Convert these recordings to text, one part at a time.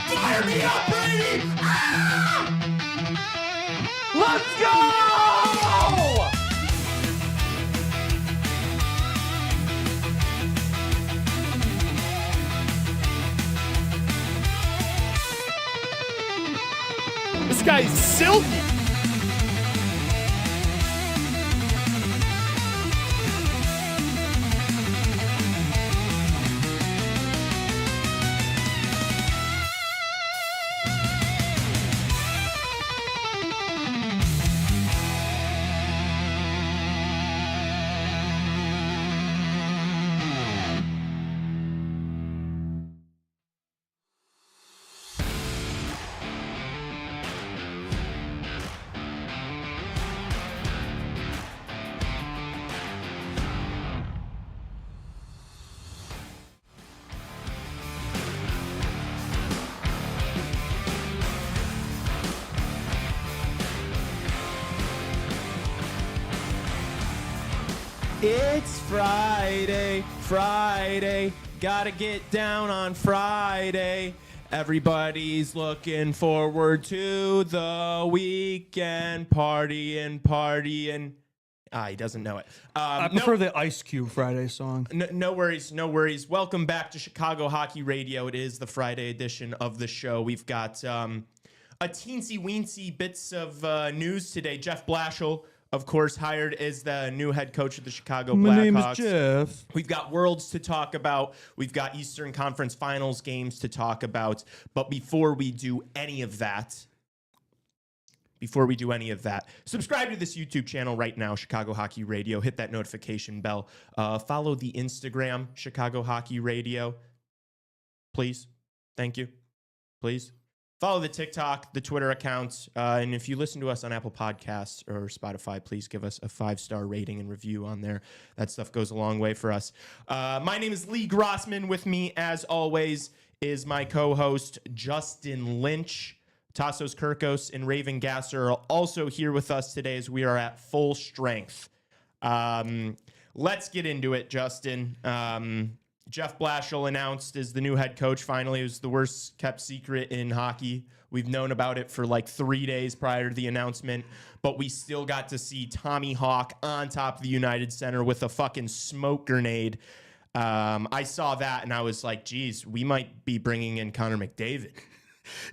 Fire me up, Brady! Ah! Let's go! This guy's silky. It's Friday, gotta get down on Friday. Everybody's looking forward to the weekend, partying. He doesn't know it. I prefer the Ice Cube Friday song. No worries. Welcome back to Chicago Hockey Radio. It is the Friday edition of the show. We've got a teensy-weensy bits of news today. Jeff Blashill, of course, hired as the new head coach of the Chicago Blackhawks. My name is Jeff. We've got Worlds to talk about. We've got Eastern Conference Finals games to talk about. But before we do any of that, subscribe to this YouTube channel right now, Chicago Hockey Radio. Hit that notification bell. Follow the Instagram, Chicago Hockey Radio. Please. Thank you. Please. Follow the TikTok, the Twitter accounts, and if you listen to us on Apple Podcasts or Spotify, please give us a 5-star rating and review on there. That stuff goes a long way for us. My name is Lee Grossman. With me, as always, is my co-host, Justin Lynch. Tassos Kirkos and Raven Gasser are also here with us today as we are at full strength. Let's get into it, Justin. Jeff Blashill announced as the new head coach. Finally, it was the worst kept secret in hockey. We've known about it for like 3 days prior to the announcement, but we still got to see Tommy Hawk on top of the United Center with a fucking smoke grenade. I saw that and I was like, geez, we might be bringing in Connor McDavid.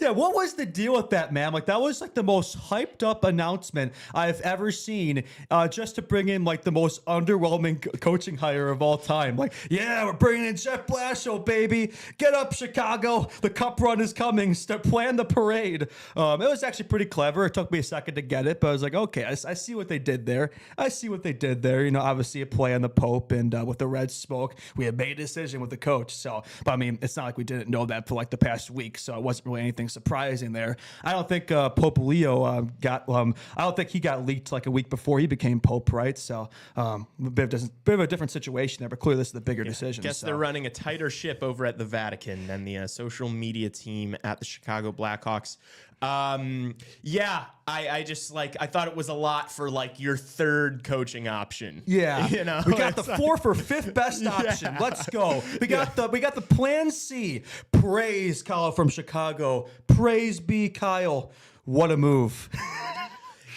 Yeah, what was the deal with that, man? Like, that was like the most hyped up announcement I've ever seen, just to bring in like the most underwhelming coaching hire of all time. Like, yeah, we're bringing in Jeff Blashill, baby. Get up, Chicago. The cup run is coming. Plan the parade. It was actually pretty clever. It took me a second to get it, but I was like, okay, I see what they did there. You know, obviously a play on the Pope and with the red smoke. We had made a decision with the coach. So, but I mean, it's not like we didn't know that for like the past week. So it wasn't really anything surprising there. I don't think Pope Leo I don't think he got leaked like a week before he became Pope, right? So a bit of a different situation there, but clearly this is the bigger decision. Guess they're running a tighter ship over at the Vatican than the social media team at the Chicago Blackhawks. I just like, I thought it was a lot for like your third coaching option. Yeah. You know, we got the 4th or 5th best option. Let's go. We got the plan C. Praise Kyle from Chicago. Praise be Kyle. What a move.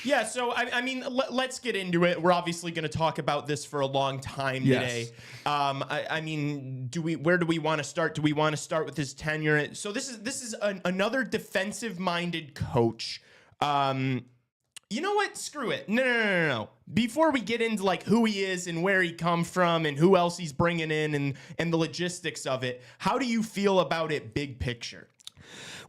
Yeah, so I mean, let's get into it. We're obviously going to talk about this for a long time today. I mean, where do we want to start? Do we want to start with his tenure? So this is another defensive-minded coach. You know what? Screw it. No. Before we get into like who he is and where he come from and who else he's bringing in and the logistics of it, how do you feel about it big picture?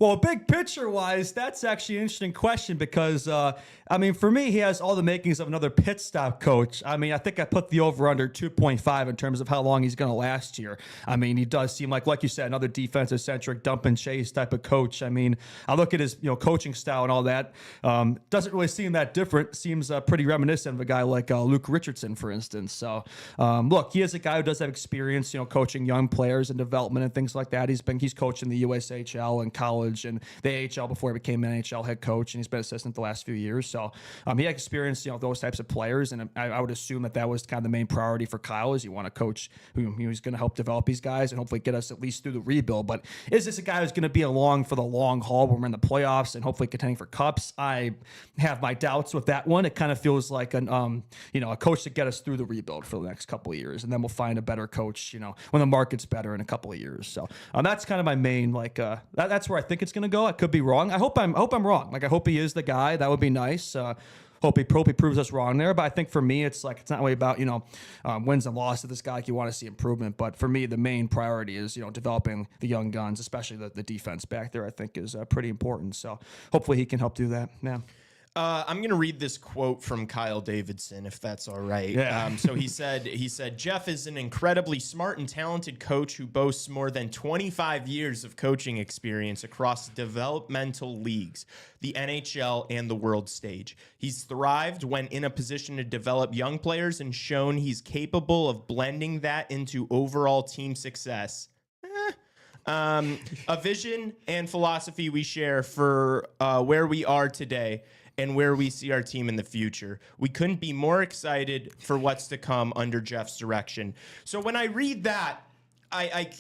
Well, big picture-wise, that's actually an interesting question because, I mean, for me, he has all the makings of another pit stop coach. I mean, I think I put the over-under 2.5 in terms of how long he's going to last here. I mean, he does seem like you said, another defensive-centric dump and chase type of coach. I mean, I look at his coaching style and all that. Doesn't really seem that different. Seems pretty reminiscent of a guy like Luke Richardson, for instance. So, look, he is a guy who does have experience, coaching young players and development and things like that. He's coached in the USHL and college college and the AHL before he became an NHL head coach, and he's been assistant the last few years. So he experienced, those types of players, and I would assume that was kind of the main priority for Kyle, is you want a coach who's going to help develop these guys and hopefully get us at least through the rebuild. But is this a guy who's going to be along for the long haul when we're in the playoffs and hopefully contending for cups? I have my doubts with that one. It kind of feels like a coach to get us through the rebuild for the next couple of years, and then we'll find a better coach, when the market's better in a couple of years. So that's kind of my main, that's where I think it's going to go. I could be wrong. I hope I'm wrong. I hope he is the guy. That would be nice. Hope he proves us wrong there. But I think for me, it's not really about, wins and losses of this guy. You want to see improvement. But for me, the main priority is, developing the young guns, especially the defense back there, I think is pretty important. So hopefully he can help do that. Yeah. I'm going to read this quote from Kyle Davidson, if that's all right. Yeah. So he said, Jeff is an incredibly smart and talented coach who boasts more than 25 years of coaching experience across developmental leagues, the NHL, and the world stage. He's thrived when in a position to develop young players and shown he's capable of blending that into overall team success. A vision and philosophy we share for where we are today and where we see our team in the future. We couldn't be more excited for what's to come under Jeff's direction. So when I read that, I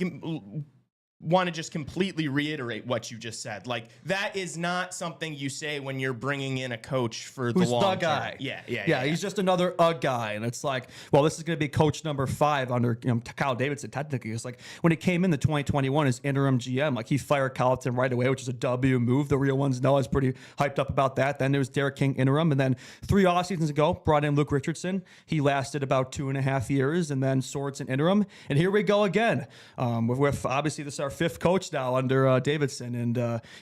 want to just completely reiterate what you just said. That is not something you say when you're bringing in a coach for the long term. Guy. Yeah. He's just another guy, and it's like, well, this is going to be coach number 5 under Kyle Davidson. Technically, it's like when he came in the 2021 as interim GM, he fired Colleton right away, which is a W move. The real ones know I was pretty hyped up about that. Then there was Derek King interim, and then 3 off seasons ago brought in Luke Richardson. He lasted about 2.5 years, and then Sorensen interim, and here we go again. With obviously this is our 5th coach now under Davidson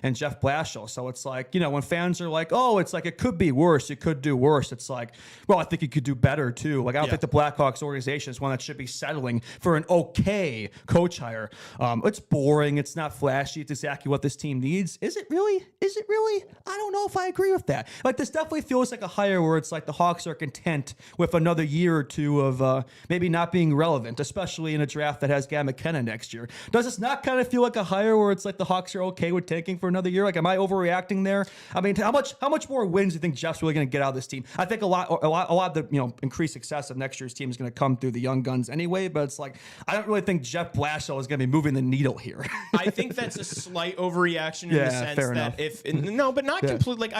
and Jeff Blashill. So it's like, when fans are like, oh, it's like it could be worse, it could do worse. It's like, well, I think it could do better too. I don't think the Blackhawks organization is one that should be settling for an okay coach hire. It's boring. It's not flashy. It's exactly what this team needs. Is it really? I don't know if I agree with that. This definitely feels like a hire where it's like the Hawks are content with another year or two of maybe not being relevant, especially in a draft that has Gavin McKenna next year. Does this not kind of feel like a hire where it's like the Hawks are okay with taking for another year? Am I overreacting there? I mean, how much more wins do you think Jeff's really going to get out of this team? I think a lot of the increased success of next year's team is going to come through the young guns anyway. But it's like I don't really think Jeff Blashill is going to be moving the needle here. I think that's a slight overreaction in the sense that but not completely.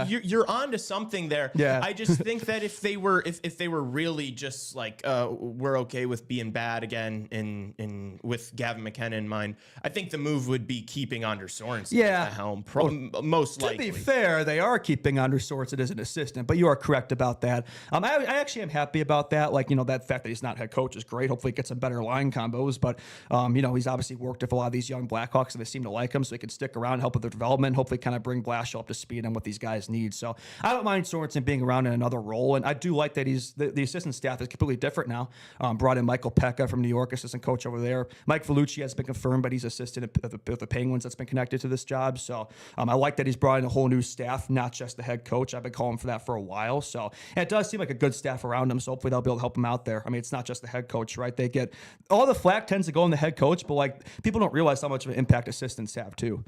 You're onto something there. Yeah. I just think that if they were really just we're okay with being bad again in with Gavin McKenna in mind, I think the move would be keeping Anders Sorensen at the helm, most likely. To be fair, they are keeping Anders Sorensen as an assistant, but you are correct about that. I actually am happy about that. That fact that he's not head coach is great. Hopefully, he gets some better line combos. But he's obviously worked with a lot of these young Blackhawks, and they seem to like him, so he can stick around and help with their development. Hopefully, kind of bring Blashill up to speed on what these guys need. So I don't mind Sorensen being around in another role, and I do like that he's the assistant staff is completely different now. Brought in Michael Pekka from New York, assistant coach over there. Mike Vellucci has been confirmed, but he's assistant at the Penguins that's been connected to this job. So I like that he's brought in a whole new staff, not just the head coach. I've been calling for that for a while. So and it does seem like a good staff around him. So hopefully they'll be able to help him out there. I mean, it's not just the head coach, right? They get all the flack tends to go on the head coach, but people don't realize how much of an impact assistants have too.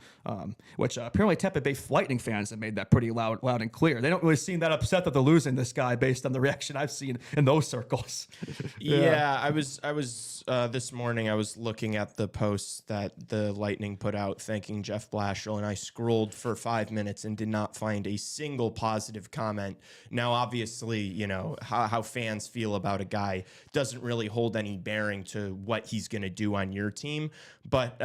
Which apparently Tampa Bay Lightning fans have made that pretty loud and clear. They don't really seem that upset that they're losing this guy based on the reaction I've seen in those circles. Yeah, I was this morning. I was looking at the posts that the Lightning put out thanking Jeff Blashill, and I scrolled for 5 minutes and did not find a single positive comment. Now, obviously, how fans feel about a guy doesn't really hold any bearing to what he's going to do on your team, but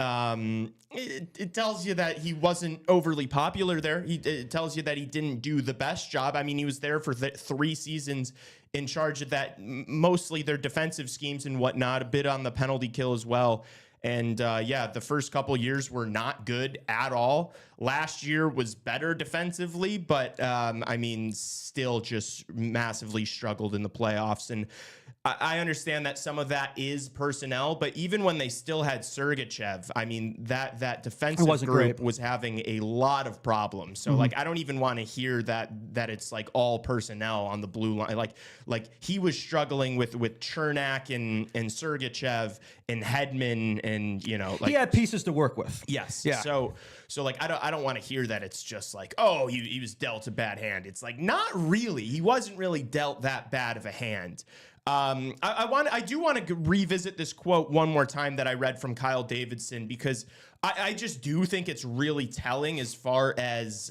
it tells you that he wasn't overly popular there. It tells you that he didn't do the best job. I mean, he was there for 3 seasons in charge of that, mostly their defensive schemes and whatnot, a bit on the penalty kill as well. And the first couple years were not good at all. Last year was better defensively, but still just massively struggled in the playoffs. And I understand that some of that is personnel, but even when they still had Sergachev, I mean, that defensive group great. was having a lot of problems. So like, I don't even want to hear that it's like all personnel on the blue line. Like he was struggling with Chernak and Sergachev and Hedman, and like he had pieces to work with. yes. Yeah. So like, I don't want to hear that it's just like, oh, he was dealt a bad hand. It's like, not really. He wasn't really dealt that bad of a hand. I do want to revisit this quote one more time that I read from Kyle Davidson, because I just do think it's really telling as far as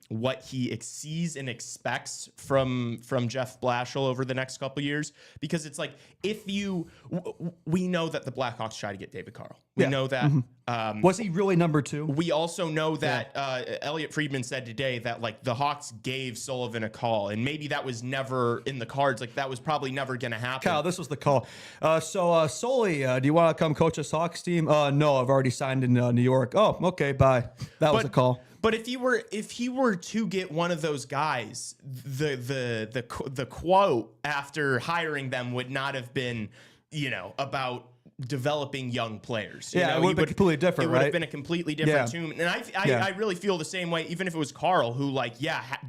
what he sees and expects from Jeff Blashill over the next couple of years. Because it's like, we know that the Blackhawks try to get David Carl. We know that. Was he really number 2? We also know that Elliot Friedman said today that like the Hawks gave Sullivan a call, and maybe that was never in the cards. Like that was probably never going to happen. Kyle, this was the call. Sully, do you want to come coach this Hawks team? No, I've already signed in New York. Oh, okay, bye. That was the call. But if he were to get one of those guys, the quote after hiring them would not have been, about developing young players. It would have been completely different, It would have been a completely different tune. And I really feel the same way, even if it was Carl, who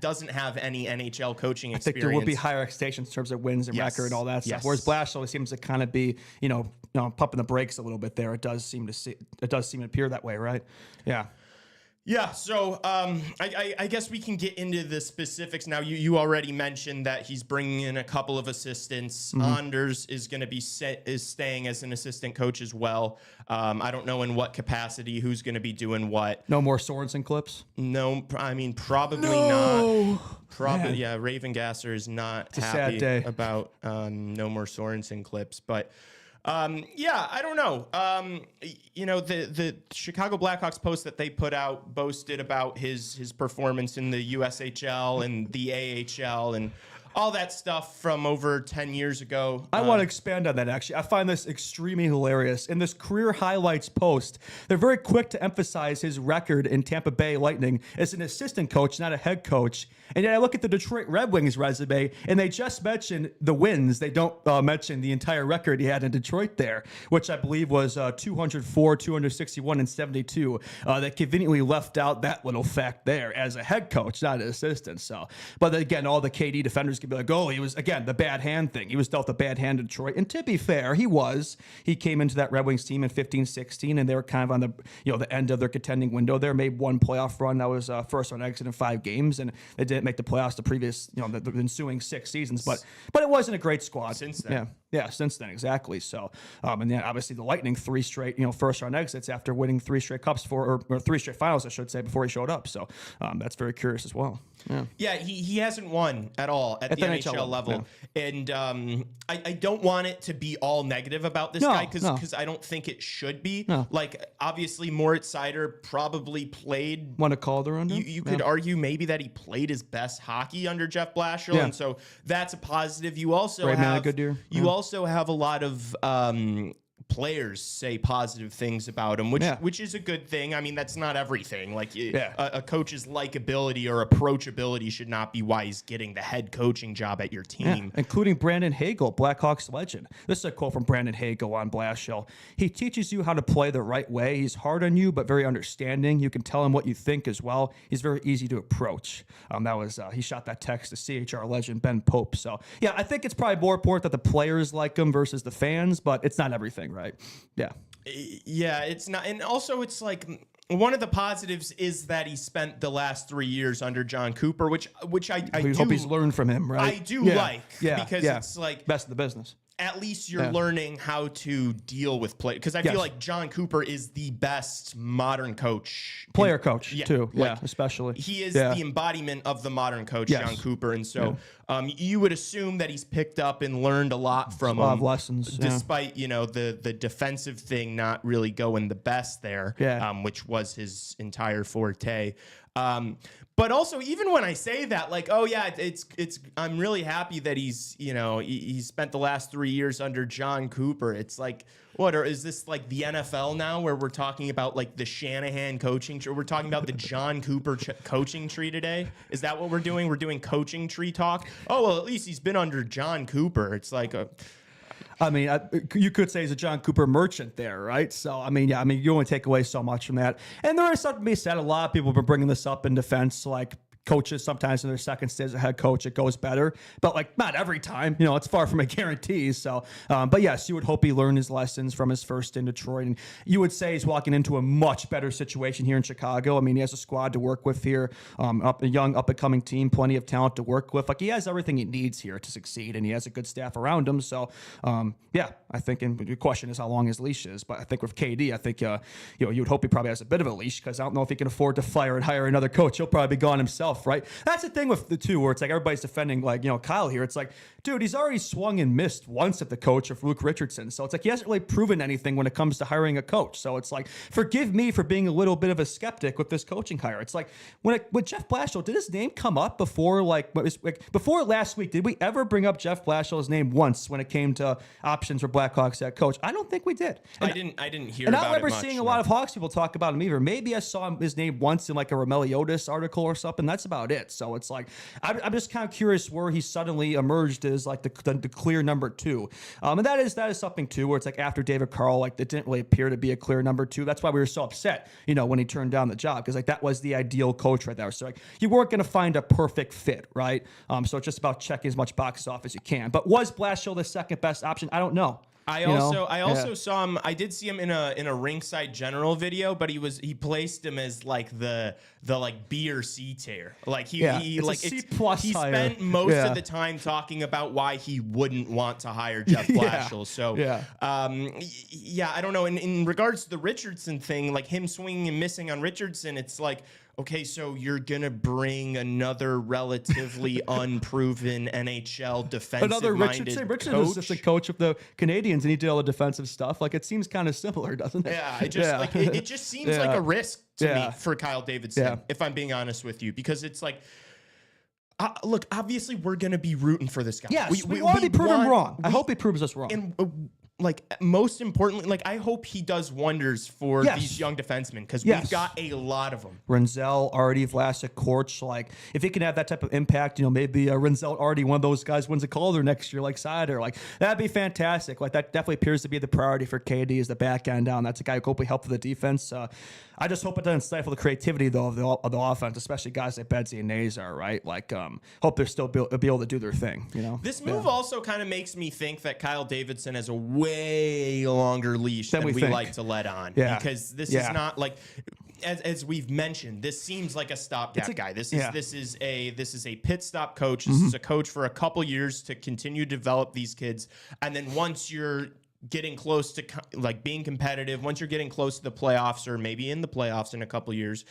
doesn't have any NHL coaching experience. I think there would be higher expectations in terms of wins and record and all that stuff. Whereas Blashill seems to kind of be, pumping the brakes a little bit there. It does seem to appear that way, right? Yeah. Yeah, so I guess we can get into the specifics now. You already mentioned that he's bringing in a couple of assistants. Anders is going to be staying as an assistant coach as well. I don't know in what capacity, who's going to be doing what. No more Sorensen clips? No, I mean, probably not. Probably, yeah. Raven Gasser is not happy about no more Sorensen clips, but. I don't know. The Chicago Blackhawks post that they put out boasted about his performance in the USHL and the AHL and all that stuff from over 10 years ago. I want to expand on that, actually. I find this extremely hilarious. In this career highlights post, they're very quick to emphasize his record in Tampa Bay Lightning as an assistant coach, not a head coach. And yet I look at the Detroit Red Wings resume, and they just mention the wins. They don't mention the entire record he had in Detroit there, which I believe was 204, 261, and 72. They conveniently left out that little fact there as a head coach, not an assistant. So, but again, all the KD defenders could be like, oh, he was, again, the bad hand thing. He was dealt a bad hand in Detroit. And to be fair, he was. He came into that Red Wings team in 15-16, and they were kind of on the end of their contending window there. Made one playoff run. That was first on exit in 5 games, and they didn't make the playoffs the previous, the ensuing 6 seasons. But it wasn't a great squad. Since then. Yeah, since then, exactly. So, and then obviously the Lightning 3 straight, first round exits after winning 3 straight cups or 3 straight finals, I should say, before he showed up. So that's very curious as well. Yeah, he hasn't won at all at the NHL level. Yeah. And I don't want it to be all negative about this guy because I don't think it should be. No. Like, obviously, Moritz Seider probably played. Won a Calder under? You could argue maybe that he played his best hockey under Jeff Blashill, and so that's a positive. You also also have a lot of players say positive things about him, which is a good thing. I mean, that's not everything. Like a coach's likability or approachability should not be why he's getting the head coaching job at your team. Including Brandon Hagel, Blackhawks legend. This is a quote from Brandon Hagel on Blashill. He teaches you how to play the right way. He's hard on you, but very understanding. You can tell him what you think as well. He's very easy to approach. That was he shot that text to CHR legend Ben Pope. So yeah, I think it's probably more important that the players like him versus the fans, but it's not everything, right? Yeah, it's not. And also it's like one of the positives is that he spent the last 3 years under John Cooper, which I hope he's learned from him, right? I do because it's like best of the business. At least you're learning how to deal with play. Because I feel like John Cooper is the best modern coach. Player coach, too. Yeah, especially. He is the embodiment of the modern coach, John Cooper. And so you would assume that he's picked up and learned a lot from him. A lot of lessons. Despite, the defensive thing not really going the best there, which was his entire forte. But also, even when I say that, like, oh yeah, I'm really happy that he's spent the last 3 years under John Cooper. It's like, is this like the NFL now, where we're talking about like the Shanahan coaching tree? We're talking about the John Cooper coaching tree today. Is that what we're doing? We're doing coaching tree talk. Oh well, at least he's been under John Cooper. It's like I mean, you could say he's a John Cooper merchant there, right? So, I mean, yeah, I mean, you only take away so much from that. And there is something to be said. A lot of people have been bringing this up in defense, like coaches sometimes in their second stint as a head coach, it goes better, but like not every time, it's far from a guarantee. So, but yes, you would hope he learned his lessons from his first in Detroit. And you would say he's walking into a much better situation here in Chicago. I mean, he has a squad to work with here, a young up and coming team, plenty of talent to work with. Like he has everything he needs here to succeed, and he has a good staff around him. So, yeah, I think, and the question is how long his leash is, but I think with KD, I think, you would hope he probably has a bit of a leash, because I don't know if he can afford to fire and hire another coach. He'll probably be gone himself, right? That's the thing with the two, where it's like everybody's defending, like, Kyle here. It's like, dude, he's already swung and missed once at the coach of Luke Richardson. So it's like he hasn't really proven anything when it comes to hiring a coach. So it's like, forgive me for being a little bit of a skeptic with this coaching hire. It's like with Jeff Blashill, did his name come up before, before last week? Did we ever bring up Jeff Blashill's name once when it came to options for Blackhawks head coach? I don't think we did. And I didn't hear and about it. And I remember much, seeing a lot of Hawks people talk about him either. Maybe I saw his name once in like a Romeliotis article or something. That's about it. So it's like, I'm just kind of curious where he suddenly emerged as like the clear number two. And that is something too, where it's like after David Carl, like it didn't really appear to be a clear number two. That's why we were so upset, when he turned down the job, because like that was the ideal coach right there. So like you weren't going to find a perfect fit, right? So it's just about checking as much boxes off as you can. But was Blashill the second best option? I don't know. I also saw him. I did see him in a Ringside General video, but he placed him as like the like B or C tier. Like he spent most of the time talking about why he wouldn't want to hire Jeff Blashill. So I don't know. In regards to the Richardson thing, like him swinging and missing on Richardson, it's like, okay, so you're going to bring another relatively unproven NHL defensive-minded coach? Richardson was just a coach of the Canadians, and he did all the defensive stuff. Like, it seems kind of similar, doesn't it? Yeah, it just seems like a risk to me for Kyle Davidson, if I'm being honest with you, because it's like, look, obviously we're going to be rooting for this guy. Yes, we want to be proven wrong. I hope he proves us wrong. And like most importantly, like I hope he does wonders for these young defensemen, because we've got a lot of them. Renzel, Artie, Vlasic, Korch, like if he can have that type of impact, maybe Renzel, Artie, one of those guys wins a Calder next year, like Sider, like that'd be fantastic. Like that definitely appears to be the priority for KD, is the back end down. That's a guy who hopefully help with the defense. I just hope it doesn't stifle the creativity though of the offense, especially guys like Bedsy and Nazar, right? Like hope they're still be able to do their thing. This move also kind of makes me think that Kyle Davidson has a way longer leash than we like to let on, because this is not like, as we've mentioned, this seems like a stopgap guy. This is a pit stop coach. This is a coach for a couple years to continue to develop these kids, and then once you're getting close to like being competitive, once you're getting close to the playoffs, or maybe in the playoffs in a couple years,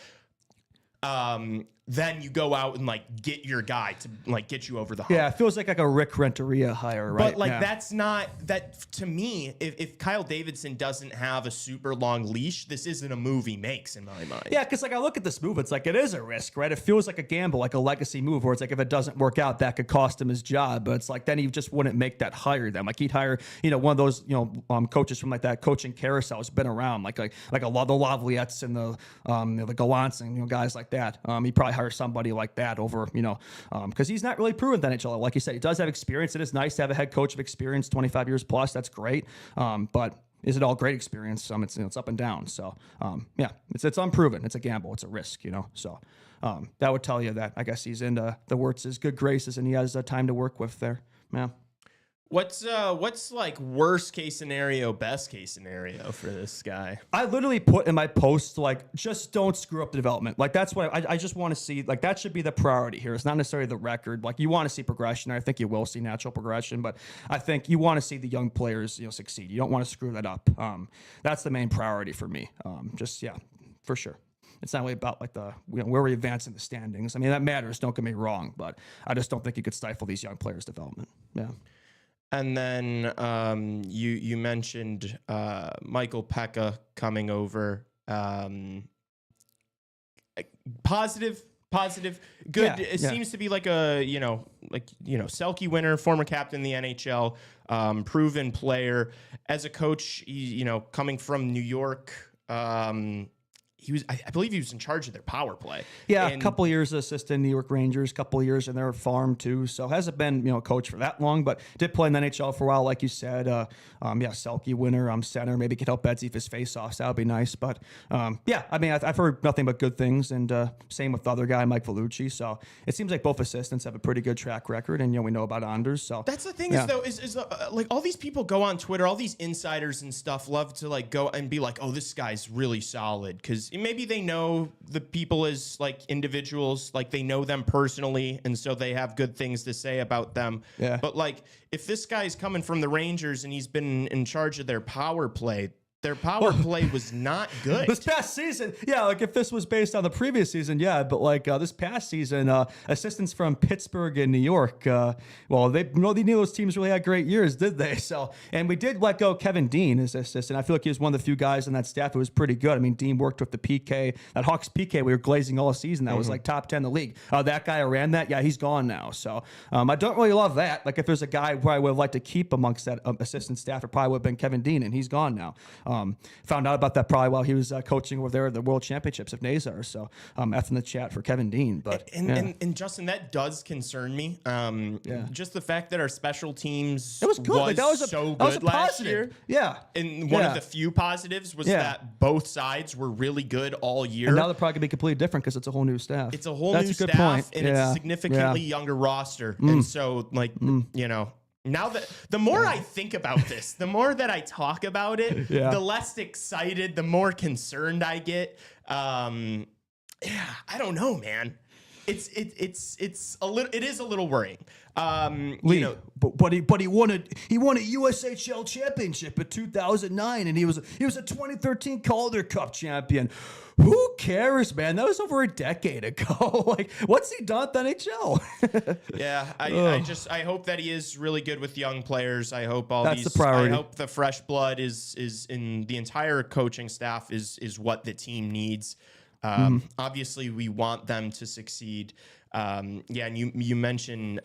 then you go out and like get your guy to like get you over the hump. Yeah, it feels like a Rick Renteria hire, right? But like that's not that to me. If Kyle Davidson doesn't have a super long leash, this isn't a move he makes in my mind. Yeah, because like I look at this move, it's like it is a risk, right? It feels like a gamble, like a legacy move, where it's like if it doesn't work out, that could cost him his job. But it's like then he just wouldn't make that hire. Then like he'd hire one of those coaches from like that coaching carousel has been around, like a lot of the Lavaliettes and the Gallants and guys like that. He'd probably hire somebody like that over, because he's not really proven the NHL. Like you said, he does have experience. It is nice to have a head coach of experience, 25 years plus. That's great. But is it all great experience? It's up and down. So, it's unproven. It's a gamble. It's a risk, So that would tell you that I guess he's in the Wirtz's good graces and he has time to work with there. Yeah. What's like worst case scenario, best case scenario for this guy? I literally put in my post, like, just don't screw up the development. Like, that's what I just want to see. Like, that should be the priority here. It's not necessarily the record. Like, you want to see progression. I think you will see natural progression, but I think you want to see the young players, succeed. You don't want to screw that up. That's the main priority for me. For sure. It's not really about like where we advance in the standings. I mean, that matters. Don't get me wrong, but I just don't think you could stifle these young players' development. Yeah. And then you mentioned Michael Pekka coming over. Positive, good. Yeah, it seems to be like a Selke winner, former captain in the NHL, proven player. As a coach, coming from New York, I believe he was in charge of their power play. Yeah, And a couple years assistant New York Rangers, couple years in their farm too. So hasn't been a coach for that long, but did play in the NHL for a while, like you said. Selke winner, center, maybe could help Bedsy if his face-offs. That would be nice. But I mean, I've heard nothing but good things, and same with the other guy, Mike Vellucci. So it seems like both assistants have a pretty good track record, and we know about Anders. So that's the thing is like all these people go on Twitter, all these insiders and stuff love to like go and be like, oh, this guy's really solid, because maybe they know the people as like individuals, like they know them personally, and so they have good things to say about them. Yeah. But like if this guy's coming from the Rangers and he's been in charge of their power play was not good. This past season, like if this was based on the previous season, but like this past season, assistants from Pittsburgh and New York, neither of those teams really had great years, did they? So, and we did let go Kevin Dean as assistant. I feel like he was one of the few guys on that staff who was pretty good. I mean, Dean worked with the PK, that Hawks PK we were glazing all season. That was like top 10 in the league. That guy who ran that, he's gone now. So I don't really love that. Like if there's a guy who I would have liked to keep amongst that assistant staff, it probably would have been Kevin Dean, and he's gone now. Found out about that probably while he was coaching over there at the World Championships of Nazar. So F in the chat for Kevin Dean. But and Justin, that does concern me. Just the fact that our special teams it was good. That was so good last year. Yeah. And one of the few positives was that both sides were really good all year. And now they're probably going to be completely different because it's a whole new staff. It's a whole new staff, and it's a significantly younger roster. And so, like, now that the more I think about this, the more that I talk about it, the less excited, the more concerned I get. I don't know, man. It is a little worrying. But he won a USHL championship in 2009, and he was a 2013 Calder Cup champion. Who cares, man? That was over a decade ago. Like, what's he done at the NHL? I hope that he is really good with young players. I hope That's the priority. I hope the fresh blood is in the entire coaching staff is what the team needs. Obviously, we want them to succeed. And you mentioned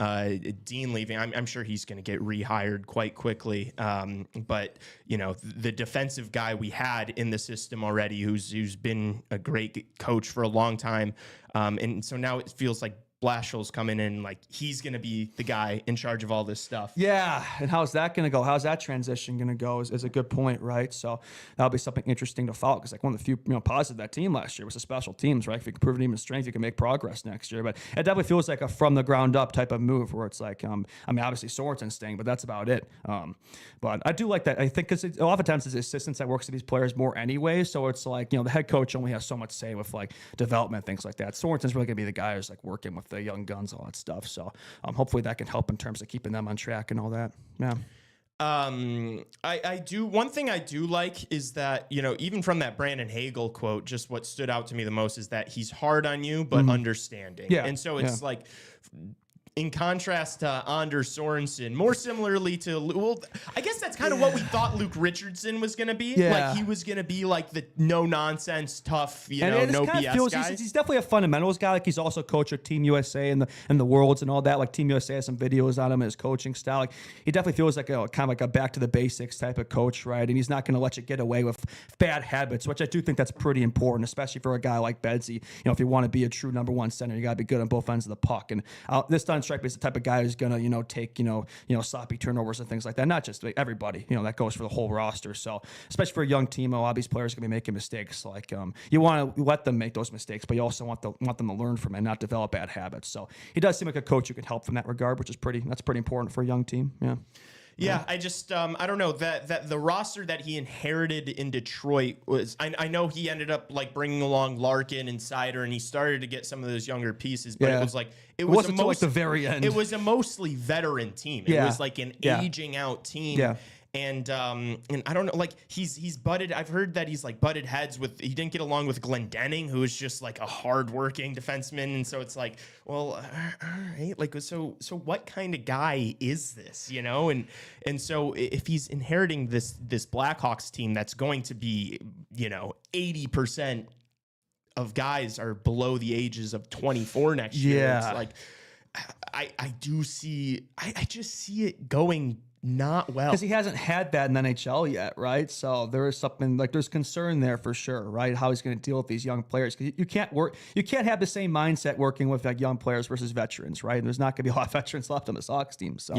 Dean leaving. I'm sure he's going to get rehired quite quickly. But the defensive guy we had in the system already, who's been a great coach for a long time, and so now it feels like Blashill's coming in, like he's going to be the guy in charge of all this stuff. Yeah, and how's that going to go? How's that transition going to go is a good point, right? So that'll be something interesting to follow, because like one of the few positives of that team last year was the special teams, right? If you can prove a team's strength, you can make progress next year. But it definitely feels like a from the ground up type of move, where it's like, obviously Sorensen's staying, but that's about it. But I do like that. I think because a lot of times it's the assistants that works with these players more anyway. So it's like, the head coach only has so much say with like development, things like that. Sorensen's really going to be the guy who's like working with the young guns, all that stuff. So hopefully that can help in terms of keeping them on track and all that. Yeah. I do. One thing I do like is that, even from that Brandon Hagel quote, just what stood out to me the most is that he's hard on you, but understanding. Yeah. And so it's like, in contrast to Anders Sorensen, more similarly to, I guess that's kind of what we thought Luke Richardson was going to be. Yeah. Like he was going to be like the no nonsense, tough, no BS guy. He's definitely a fundamentals guy. Like he's also coach of Team USA and the Worlds and all that. Like Team USA has some videos on him and his coaching style. Like he definitely feels like kind of like a back to the basics type of coach, right? And he's not going to let you get away with bad habits, which I do think that's pretty important, especially for a guy like Bedsy. If you want to be a true number one center, you got to be good on both ends of the puck. And this doesn't strike me as the type of guy who's gonna take sloppy turnovers and things like that. Not just like everybody, that goes for the whole roster. So especially for a young team, a lot of these players are gonna be making mistakes. Like you want to let them make those mistakes, but you also want them to learn from it and not develop bad habits. So he does seem like a coach who can help from that regard, which is pretty important for a young team. Yeah. Yeah, I just I don't know that the roster that he inherited in Detroit was. I know he ended up like bringing along Larkin and Sider, and he started to get some of those younger pieces, but it was like it wasn't until like the very end. It was a mostly veteran team. It was like an aging out team. Yeah. And I don't know, like he's butted. I've heard that he's like butted heads with. He didn't get along with Glendening, who is just like a hardworking defenseman, and so it's like, well, all right, like so what kind of guy is this, And so if he's inheriting this Blackhawks team that's going to be 80% of guys are below the ages of 24 next year, it's like I just see it going not well. Because he hasn't had that in the NHL yet, right? So there is something like there's concern there for sure, right? How he's going to deal with these young players. Because you can't have the same mindset working with like young players versus veterans, right? And there's not going to be a lot of veterans left on the Sox team. So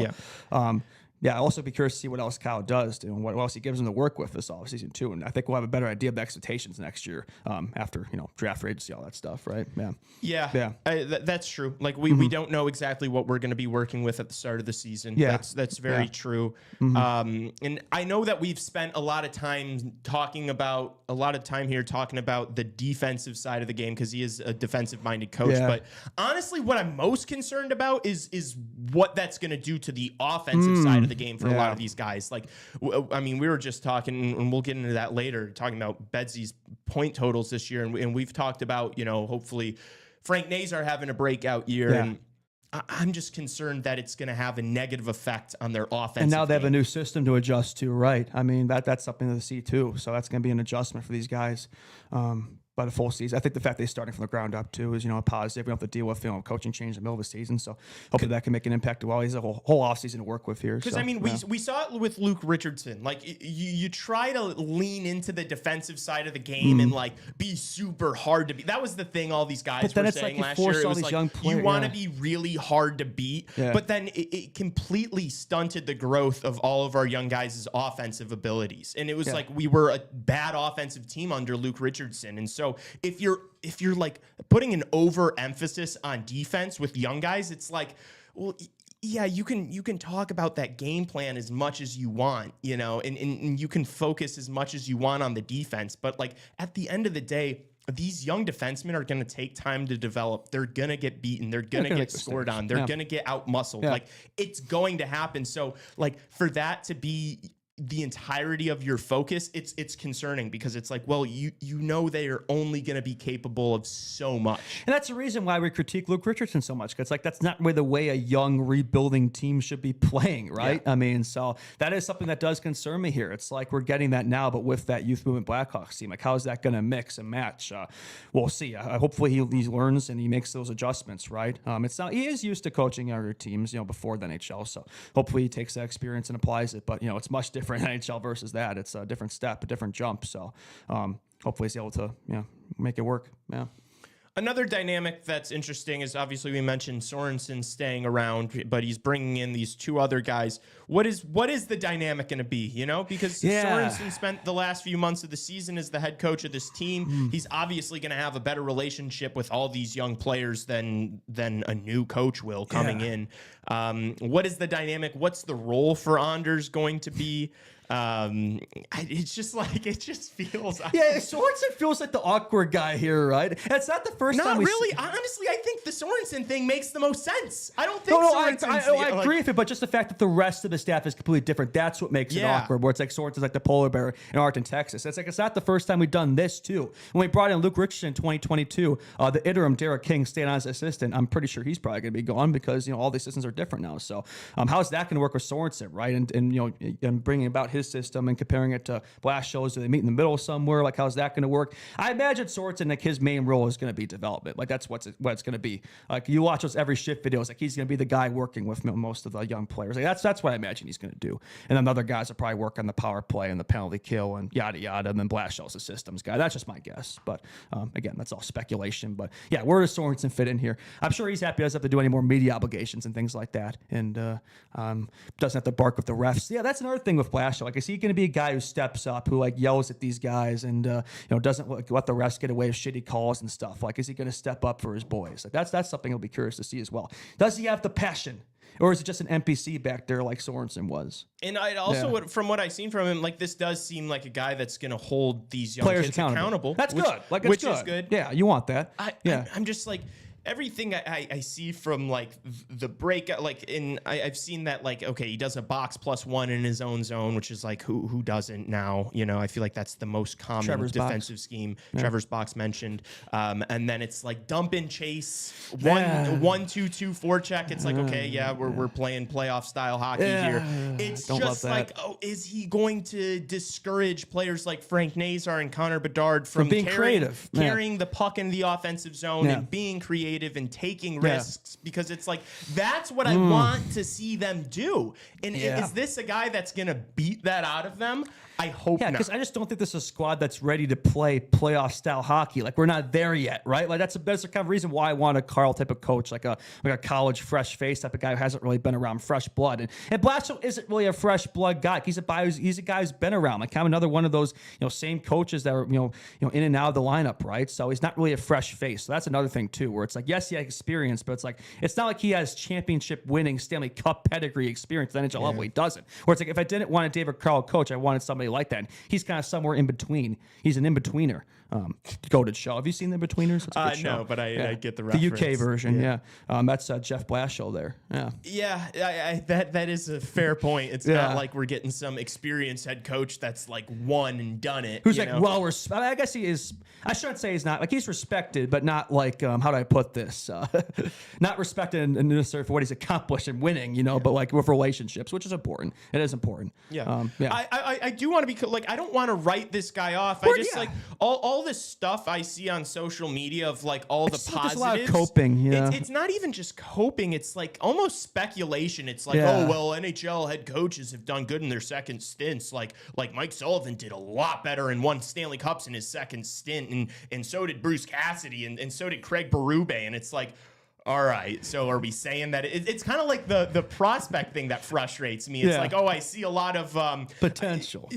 yeah, I'll also be curious to see what else Kyle does and what else he gives him to work with this offseason too. And I think we'll have a better idea of the expectations next year after, draft free agency, all that stuff, right? Yeah. That's true. Like we don't know exactly what we're going to be working with at the start of the season. Yeah. That's very true. And I know that we've spent a lot of time talking about the defensive side of the game because he is a defensive minded coach. Yeah. But honestly, what I'm most concerned about is what that's going to do to the offensive side of the game for a lot of these guys. Like, I mean, we were just talking, and we'll get into that later, talking about Bedsy's point totals this year. And we've talked about, hopefully Frank Nazar having a breakout year. Yeah. And I'm just concerned that it's going to have a negative effect on their offense. And now they have a new system to adjust to, right? I mean, that's something to see too. So that's going to be an adjustment for these guys. But a full season, I think the fact they're starting from the ground up too is a positive. We don't have to deal with coaching change in the middle of the season, so hopefully that can make an impact. Well, he's a whole offseason to work with here. Because we saw it with Luke Richardson. Like you try to lean into the defensive side of the game and like be super hard to beat. That was the thing all these guys were saying last year. It was like you want to be really hard to beat, but then it completely stunted the growth of all of our young guys' offensive abilities, and it was like we were a bad offensive team under Luke Richardson, and so. So if you're like putting an overemphasis on defense with young guys, it's like, well, yeah, you can talk about that game plan as much as you want, and you can focus as much as you want on the defense. But like at the end of the day, these young defensemen are going to take time to develop. They're going to get beaten. They're going to get scored on. They're going to get out muscled. Like it's going to happen. So like for that to be the entirety of your focus, it's concerning because it's like, well, they are only going to be capable of so much. And that's the reason why we critique Luke Richardson so much, because like that's not really the way a young rebuilding team should be playing, right? I mean, so that is something that does concern me here. It's like we're getting that now, but with that youth movement Blackhawks team, like how is that going to mix and match? We'll see. Hopefully he learns and he makes those adjustments, right? He is used to coaching younger teams, before the NHL, so hopefully he takes that experience and applies it. But it's much different NHL versus that. It's a different step, a different jump. So hopefully he's able to make it work. Yeah. Another dynamic that's interesting is obviously we mentioned Sorensen staying around, but he's bringing in these two other guys. What is the dynamic going to be? Because Sorensen spent the last few months of the season as the head coach of this team. He's obviously going to have a better relationship with all these young players than a new coach will coming in. What is the dynamic? What's the role for Anders going to be? It's just like it just feels. Sorensen feels like the awkward guy here, right? It's not the first time. Not really. Honestly, I think the Sorensen thing makes the most sense. I don't think. I agree with it, but just the fact that the rest of the staff is completely different, that's what makes it awkward. Where it's like Sorensen's like the polar bear in Arlington, Texas. It's not the first time we've done this too. When we brought in Luke Richardson in 2022, the interim Derek King stayed on as assistant. I'm pretty sure he's probably going to be gone because all the assistants are different now. So how's that going to work with Sorensen, right? And bringing about his system and comparing it to Blashill, do they meet in the middle somewhere? Like, how's that going to work? I imagine Sorensen, like his main role is going to be development. Like that's what it's going to be. Like you watch those every shift videos, like he's going to be the guy working with most of the young players. Like that's what I imagine he's going to do. And then the other guys will probably work on the power play and the penalty kill and yada yada. And then Blashill's a systems guy. That's just my guess. But again, that's all speculation. But yeah, where does Sorensen fit in here? I'm sure he's happy he doesn't have to do any more media obligations and things like that, and doesn't have to bark with the refs. Yeah, that's another thing with Blashill. Like, is he going to be a guy who steps up, who like yells at these guys and doesn't let the refs get away with shitty calls and stuff? Like, is he going to step up for his boys? Like that's something I'll be curious to see as well. Does he have the passion? Or is it just an NPC back there like Sorensen was? And I also, from what I've seen from him, like this does seem like a guy that's going to hold these young kids accountable. That's good. Like, which is good. Yeah, you want that. I'm just like, everything I see from like the breakout, like I've seen that, like, okay, he does a box +1 in his own zone, which is like who doesn't now? I feel like that's the most common defensive scheme. Trevor's box mentioned, and then it's like dump and chase 1-2-2 forecheck. It's like, okay, we're playing playoff style hockey here. It's just like, oh, is he going to discourage players like Frank Nazar and Connor Bedard from being creative, carrying the puck in the offensive zone and being creative? creative and taking risks, because it's like, that's what I want to see them do. And is this a guy that's going to beat that out of them? I hope not. Because I just don't think this is a squad that's ready to play playoff style hockey. Like, we're not there yet, right? Like, that's the kind of reason why I want a Carl type of coach, like a college fresh face type of guy who hasn't really been around fresh blood. And Blashill isn't really a fresh blood guy. He's a guy who's been around. Like, kind of another one of those same coaches that are in and out of the lineup, right? So he's not really a fresh face. So that's another thing too, where it's like, yes, he has experience, but it's like, it's not like he has championship winning Stanley Cup pedigree experience at the NHL level. He doesn't. Where it's like, if I didn't want a David Carl coach, I wanted somebody like that. And he's kind of somewhere in between. He's an in-betweener. Goated show. Have you seen The Betweeners? It's a good show. No, but I get the reference. The UK version, that's Jeff Blashill there. That is a fair point. It's not like we're getting some experienced head coach that's like won and done it. Who's I guess he is. I shouldn't say he's not. Like, he's respected, but not like, how do I put this? Not respected necessarily for what he's accomplished and winning, but like with relationships, which is important. It is important. I do want to be like, I don't want to write this guy off. I just like all this stuff I see on social media of like all the positives. A lot of coping. It's not even just coping. It's like almost speculation. It's like, oh, well, NHL head coaches have done good in their second stints. Like Mike Sullivan did a lot better and won Stanley Cups in his second stint. And so did Bruce Cassidy and so did Craig Berube. And it's like, all right, so are we saying that it's kind of like the prospect thing that frustrates me? It's like, oh, I see a lot of potential.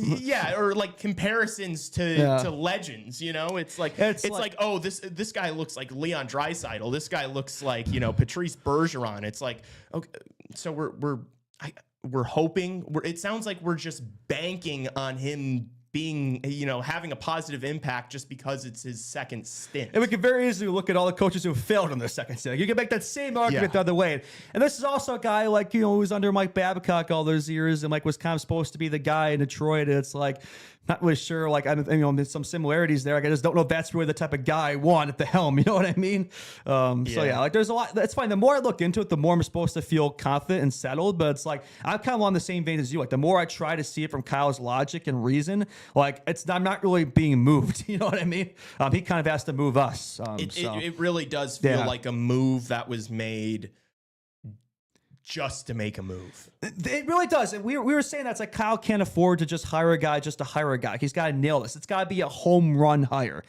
Or like comparisons to legends, It's like, oh, this guy looks like Leon Draisaitl. This guy looks like, Patrice Bergeron. It's like, okay, so we're hoping. It sounds like we're just banking on him being, having a positive impact just because it's his second stint. And we can very easily look at all the coaches who have failed in their second stint. You can make that same argument the other way. And this is also a guy like, who was under Mike Babcock all those years and like was kind of supposed to be the guy in Detroit. It's like, not really sure. Like, there's some similarities there. I just don't know if that's really the type of guy I want at the helm. You know what I mean? Like there's a lot. That's fine. The more I look into it, the more I'm supposed to feel confident and settled. But it's like, I'm kind of on the same vein as you. Like, the more I try to see it from Kyle's logic and reason, like, I'm not really being moved. You know what I mean? He kind of has to move us. It really does feel like a move that was made just to make a move. It really does. And we were saying that's like, Kyle can't afford to just hire a guy just to hire a guy. He's got to nail this. It's got to be a home run hire.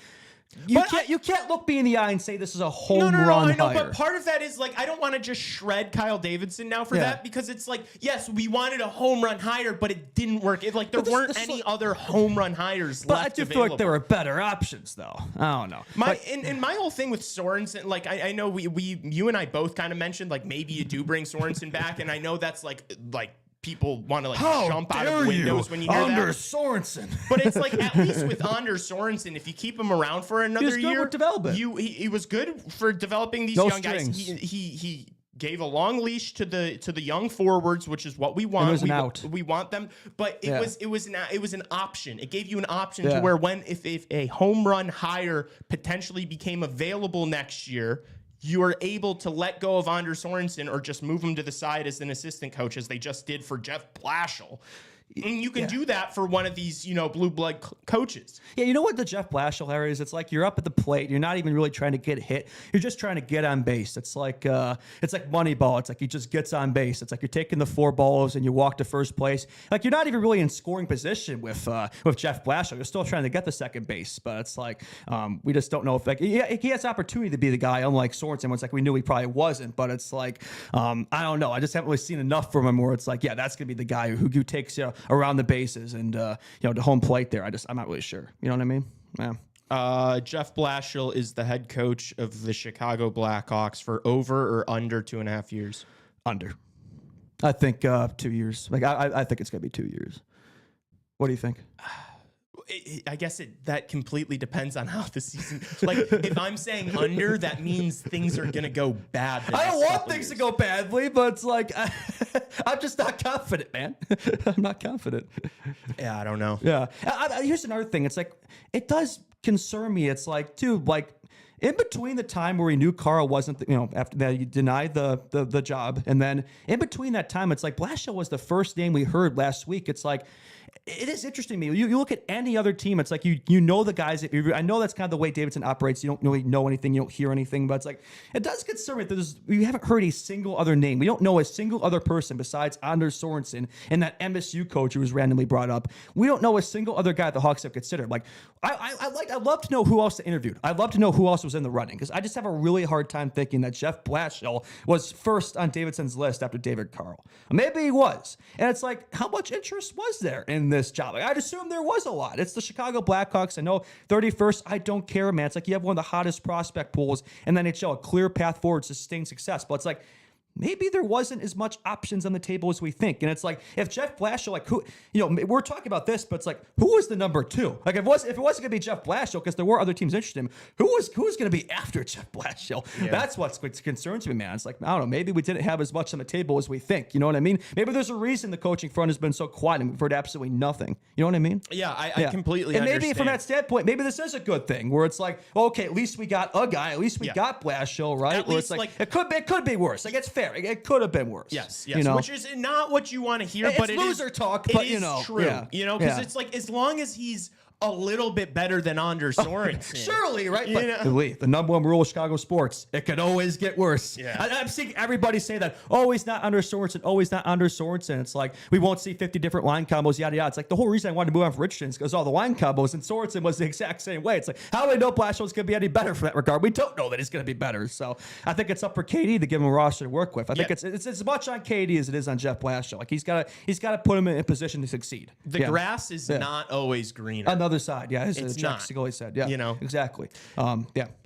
You can't look me in the eye and say this is a home run hire. But part of that is like, I don't want to just shred Kyle Davidson now for that, because it's like, yes, we wanted a home run hire, but it didn't work. There weren't any other home run hires left. But I do feel like there were better options, though. I don't know. My whole thing with Sorensen, like, I know you and I both kind of mentioned like, maybe you do bring Sorensen back, and I know that's like people want to like jump out of windows when you hear Anders Sorensen. But it's like, at least with Anders Sorensen, if you keep him around for another year, he was good for developing these young guys. He gave a long leash to the young forwards, which is what we want. We want them, but it was an option. It gave you an option to where if a home run hire potentially became available next year, you are able to let go of Anders Sorensen or just move him to the side as an assistant coach, as they just did for Jeff Blashill. And you can do that for one of these, blue blood coaches. Yeah, you know what the Jeff Blashill era is? It's like, you're up at the plate. You're not even really trying to get hit. You're just trying to get on base. It's like Moneyball. It's like he just gets on base. It's like you're taking the 4 balls and you walk to first place. Like, you're not even really in scoring position with Jeff Blashill. You're still trying to get the second base. But it's like, we just don't know if he has opportunity to be the guy, unlike Sorensen. It's like we knew he probably wasn't. But it's like, I don't know. I just haven't really seen enough from him where it's like, that's going to be the guy who takes around the bases and to home plate there. I'm not really sure. You know what I mean? Yeah. Jeff Blashill is the head coach of the Chicago Blackhawks for over or under 2.5 years. Under. I think 2 years. Like, I think it's gonna be 2 years. What do you think? I guess that completely depends on how the season. Like, if I'm saying under, that means things are gonna go bad. I don't want things to go badly, but it's like I'm just not confident, man. I'm not confident. Yeah, I don't know. Yeah. Here's another thing. It's like, it does concern me. It's like, dude, like, in between the time where we knew Carl wasn't, after that, you denied the job, and then in between that time, it's like Blashill was the first name we heard last week. It's like, it is interesting to me. You look at any other team, it's like you know the guys. I know that's kind of the way Davidson operates. You don't really know anything. You don't hear anything. But it's like, it does concern me that we haven't heard a single other name. We don't know a single other person besides Anders Sorensen and that MSU coach who was randomly brought up. We don't know a single other guy the Hawks have considered. Like, I'd love to know who else they interviewed. I'd love to know who else was in the running, because I just have a really hard time thinking that Jeff Blashill was first on Davidson's list after David Carl. Maybe he was. And it's like, how much interest was there in this job? Like, I'd assume there was a lot. It's the Chicago Blackhawks. I know 31st, I don't care, man. It's like you have one of the hottest prospect pools in the NHL, a clear path forward, sustained success. But it's like, maybe there wasn't as much options on the table as we think. And it's like, if Jeff Blashill, like, who, we're talking about this, but it's like, who was the number 2? Like, if it wasn't going to be Jeff Blashill, because there were other teams interested in him, who was going to be after Jeff Blashill? Yeah. That's what concerns me, man. It's like, I don't know, maybe we didn't have as much on the table as we think. You know what I mean? Maybe there's a reason the coaching front has been so quiet and we've heard absolutely nothing. You know what I mean? Yeah, I completely and understand. Maybe from that standpoint, maybe this is a good thing, where it's like, well, okay, at least we got a guy, at least we got Blashill, right? At least, like, it could be worse. Like, it's fair. It could have been worse. Yes, which is not what you want to hear, but it's loser talk, but it is true. Yeah. Because it's like, as long as he's a little bit better than Anders Sorensen. Surely, right? But the number one rule of Chicago sports, it could always get worse. Yeah. I'm seeing everybody say that, always not Anders Sorensen, always not Anders Sorensen. It's like, we won't see 50 different line combos, yada, yada. It's like, the whole reason I wanted to move on from Richardson is because all the line combos, and Sorensen was the exact same way. It's like, how do we know Blashill's going to be any better from that regard? We don't know that he's going to be better. So I think it's up for KD to give him a roster to work with. I think it's as much on KD as it is on Jeff Blashill. Like, he's got to put him in a position to succeed. The grass is not always greener. Another side, It's Jack not. Segoli said, exactly.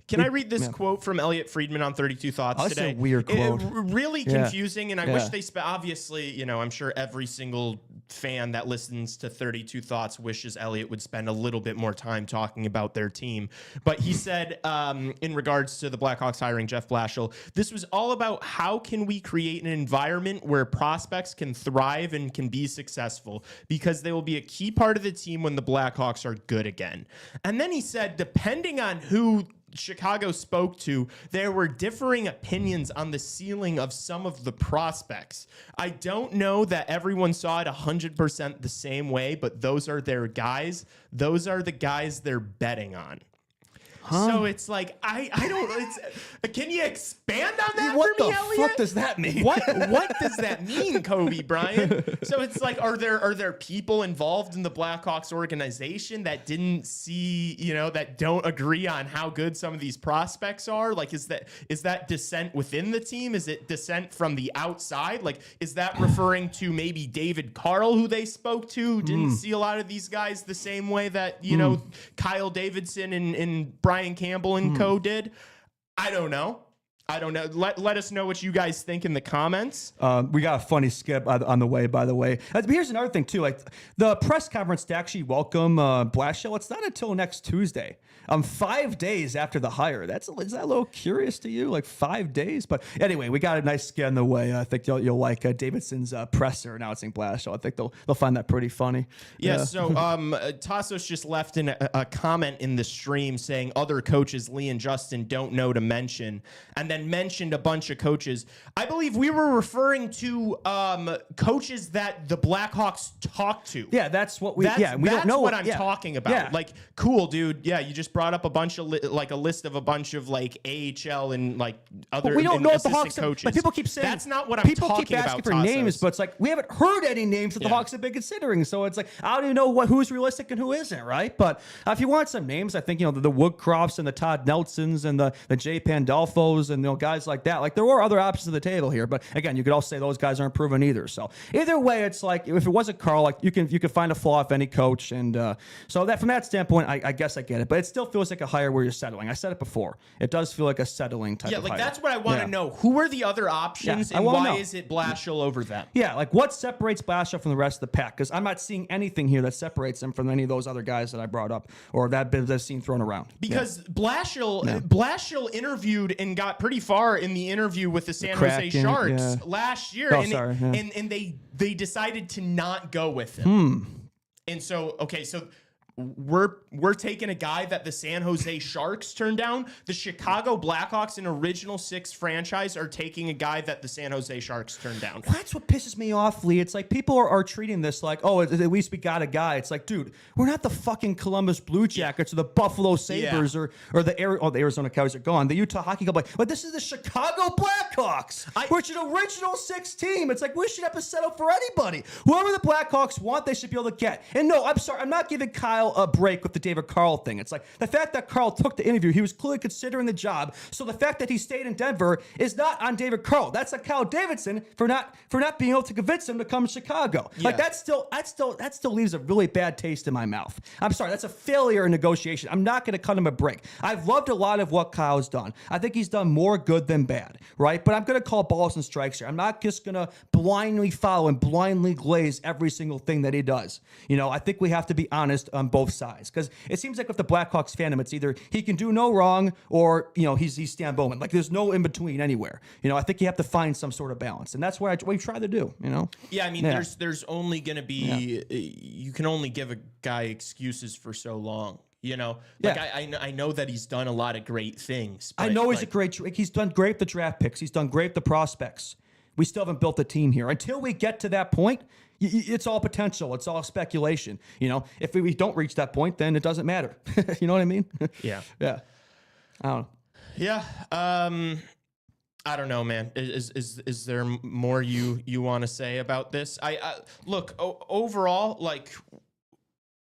Can I read this quote from Elliot Friedman on 32 Thoughts today? That's a weird quote. Really confusing, and I wish they obviously, I'm sure every single fan that listens to 32 Thoughts wishes Elliot would spend a little bit more time talking about their team. But he said, in regards to the Blackhawks hiring Jeff Blashill, this was all about how can we create an environment where prospects can thrive and can be successful, because they will be a key part of the team when the Blackhawks are good again. And then he said, depending on who Chicago spoke to, there were differing opinions on the ceiling of some of the prospects. I don't know that everyone saw it 100% the same way, but those are their guys. Those are the guys they're betting on. So it's like, I don't. Can you expand on that what for me, the Elliot? fuck does that mean? What does that mean, Kobe Bryant? So it's like, are there people involved in the Blackhawks organization that didn't see, that don't agree on how good some of these prospects are? Like, is that dissent within the team? Is it dissent from the outside? Like, is that referring to maybe David Carl, who they spoke to, didn't see a lot of these guys the same way that Kyle Davidson and Brian Campbell and co did? I don't know. Let us know what you guys think in the comments. We got a funny skip on the way, by the way. Here's another thing, too. Like, the press conference to actually welcome Blashill, it's not until next Tuesday. 5 days after the hire. Is that a little curious to you? Like, 5 days? But anyway, we got a nice skit on the way. I think you'll like Davidson's presser announcing Blashill. I think they'll find that pretty funny. Yeah, so Tassos just left in a comment in the stream saying other coaches Lee and Justin don't know to mention, and then mentioned a bunch of coaches. I believe we were referring to coaches that the Blackhawks talked to. Yeah, that's what we. We don't know what I'm talking about. Yeah. Like, cool, dude. Yeah, you just brought up a bunch of a list of a bunch of like AHL and like other. But we don't know what the Hawks coaches. But people keep saying that's not what I'm talking about. People keep asking for names, but it's like we haven't heard any names that the Hawks have been considering. So it's like I don't even know who's realistic and who isn't, right? But if you want some names, I think the Woodcrofts and the Todd Nelsons and the Jay Pandolfos and guys like that. Like, there were other options at the table here, but again, you could also say those guys aren't proven either. So either way, it's like if it wasn't Carl, like you could find a flaw of any coach, and so that from that standpoint, I guess I get it. But it still feels like a hire where you're settling. I said it before. It does feel like a settling type. Yeah, of like hire. That's what I want to know. Who are the other options, and why is it Blashill over them? Yeah, like what separates Blashill from the rest of the pack? Because I'm not seeing anything here that separates him from any of those other guys that I brought up or that I've seen thrown around. Because Blashill interviewed and got pretty far in the interview with the San Jose Sharks last year, and they decided to not go with him. And so we're taking a guy that the San Jose Sharks turned down. The Chicago Blackhawks, an original six franchise, are taking a guy that the San Jose Sharks turned down. That's what pisses me off, Lee. It's like people are treating this like, oh, at least we got a guy. It's like, dude, we're not the fucking Columbus Blue Jackets or the Buffalo Sabres or the Arizona Coyotes are gone. The Utah Hockey Club, but this is the Chicago Blackhawks, which is an original six team. It's like we should have to settle for anybody. Whoever the Blackhawks want, they should be able to get. And no, I'm sorry, I'm not giving Kyle a break with the David Carl thing. It's like the fact that Carl took the interview, he was clearly considering the job. So the fact that he stayed in Denver is not on David Carl. That's on Kyle Davidson for not being able to convince him to come to Chicago. Yeah. Like that still leaves a really bad taste in my mouth. I'm sorry, that's a failure in negotiation. I'm not going to cut him a break. I've loved a lot of what Kyle's done. I think he's done more good than bad, right? But I'm going to call balls and strikes here. I'm not just going to blindly follow and blindly glaze every single thing that he does. I think we have to be honest on both sides, because it seems like with the Blackhawks fandom, it's either he can do no wrong or he's Stan Bowman. Like there's no in between anywhere. I think you have to find some sort of balance, and that's what we try to do. Yeah, I mean, there's only going to be you can only give a guy excuses for so long. I know that he's done a lot of great things. I know he's done great with the draft picks. He's done great with the prospects. We still haven't built a team here. Until we get to that point, it's all potential. It's all speculation. If we don't reach that point, then it doesn't matter. You know what I mean? Yeah. Yeah. I don't know. Yeah. I don't know, man. Is there more you want to say about this? Look, overall, like,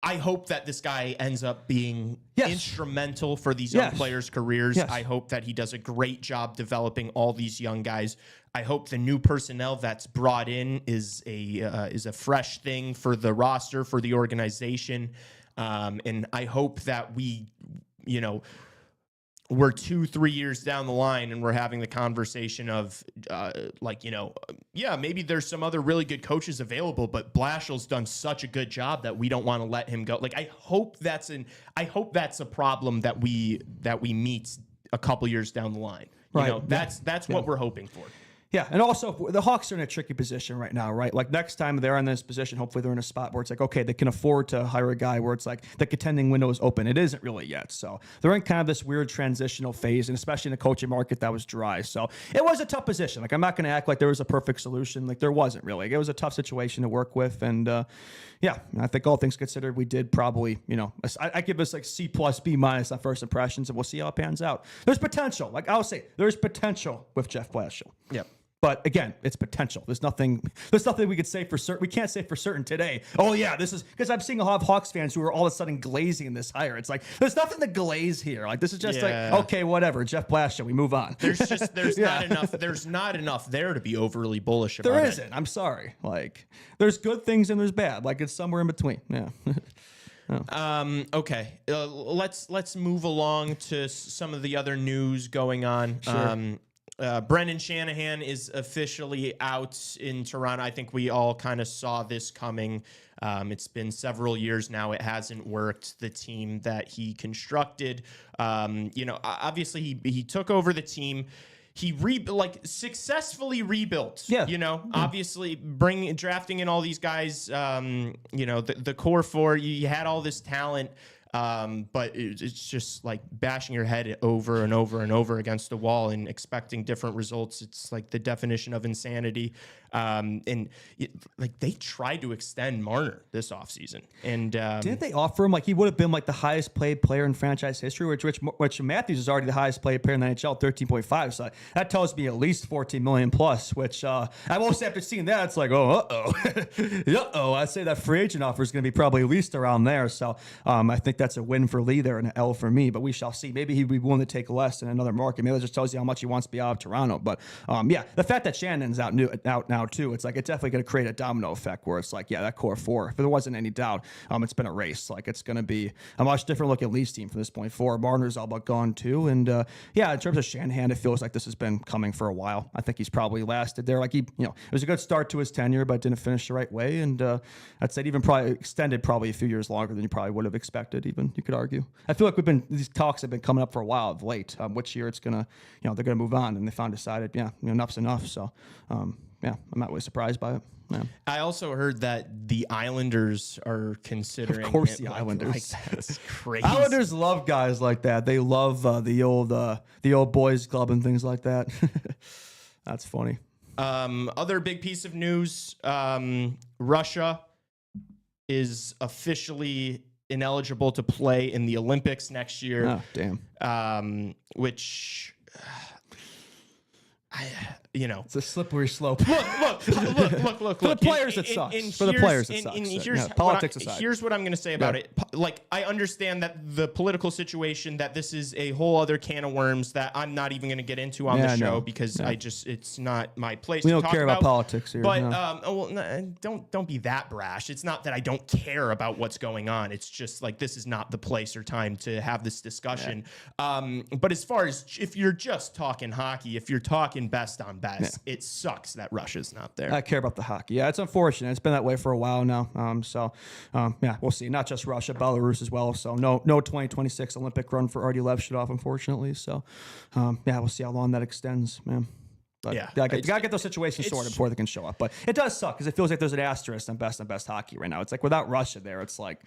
I hope that this guy ends up being instrumental for these young players' careers. Yes. I hope that he does a great job developing all these young guys. I hope the new personnel that's brought in is a fresh thing for the roster, for the organization. And I hope that we're 2-3 years down the line and we're having the conversation of maybe there's some other really good coaches available, but Blashill's done such a good job that we don't want to let him go. Like, I hope that's a problem that we meet a couple years down the line. That's what we're hoping for. Yeah, and also the Hawks are in a tricky position right now, right? Like next time they're in this position, hopefully they're in a spot where it's like, okay, they can afford to hire a guy where it's like the contending window is open. It isn't really yet. So they're in kind of this weird transitional phase, and especially in the coaching market that was dry. So it was a tough position. Like, I'm not going to act like there was a perfect solution. Like, there wasn't really. It was a tough situation to work with. And I think all things considered, we did probably, I give us like C+, B- on first impressions, and we'll see how it pans out. There's potential. Like I'll say, there's potential with Jeff Blashill. Yep. But again, it's potential. There's nothing we could say for certain. We can't say for certain today. Oh yeah, this is because I'm seeing a lot of Hawks fans who are all of a sudden glazing in this hire. It's like there's nothing to glaze here. Like, this is just like, okay, whatever. Jeff Blashill, we move on. There's not enough. There's not enough there to be overly bullish about. There isn't. I'm sorry. Like, there's good things and there's bad. Like, it's somewhere in between. Yeah. Okay. Let's move along to some of the other news going on. Sure. Brendan Shanahan is officially out in Toronto. I think we all kind of saw this coming. It's been several years now. It hasn't worked. The team that he constructed, obviously he took over the team. He successfully rebuilt. Yeah. Obviously drafting in all these guys. The core four. You had all this talent. But it's just like bashing your head over and over and over against the wall and expecting different results. It's like the definition of insanity. They tried to extend Marner this offseason. And didn't they offer him, like, he would have been like the highest paid player in franchise history, which Matthews is already the highest paid player in the NHL, 13.5. So that tells me at least 14 million plus, which I won't say after seeing that, it's like, I'd say that free agent offer is going to be probably at least around there. So I think that's a win for Lee there and an L for me, but we shall see. Maybe he'd be willing to take less in another market. Maybe that just tells you how much he wants to be out of Toronto. But the fact that Shannon's out now too, it's like it's definitely going to create a domino effect where it's like, that core four, if there wasn't any doubt, it's been a race. Like, it's going to be a much different looking Leafs team from this point forward. Marner's all but gone too. And in terms of Shanahan, it feels like this has been coming for a while. I think he's probably lasted there. Like, it was a good start to his tenure, but didn't finish the right way. And I'd say even probably extended probably a few years longer than you probably would have expected, even, you could argue. I feel like these talks have been coming up for a while of late, which year it's going to, they're going to move on, and they decided, enough's enough. So, I'm not really surprised by it. I also heard that the Islanders are considering. Of course, it. the Islanders. Like, that's crazy. Islanders love guys like that. They love the old boys club and things like that. That's funny. Other big piece of news: Russia is officially ineligible to play in the Olympics next year. Oh, damn. Which. It's a slippery slope. Look. For the players, it sucks. For the players, it sucks. Politics aside. Here's what I'm going to say about it. Like, I understand that the political situation, that this is a whole other can of worms that I'm not even going to get into on the show because it's not my place. We to don't talk care about politics here. But don't be that brash. It's not that I don't care about what's going on. It's just like this is not the place or time to have this discussion. But as far as if you're just talking hockey, if you're talking best on best, it sucks that Russia's not there. I care about the hockey. Yeah, it's unfortunate. It's been that way for a while now. We'll see. Not just Russia, Belarus as well. So no 2026 Olympic run for Artie Levshidov, unfortunately. So we'll see how long that extends, man. But gotta get those situations sorted before they can show up. But it does suck because it feels like there's an asterisk on best hockey right now. It's like without Russia there, it's like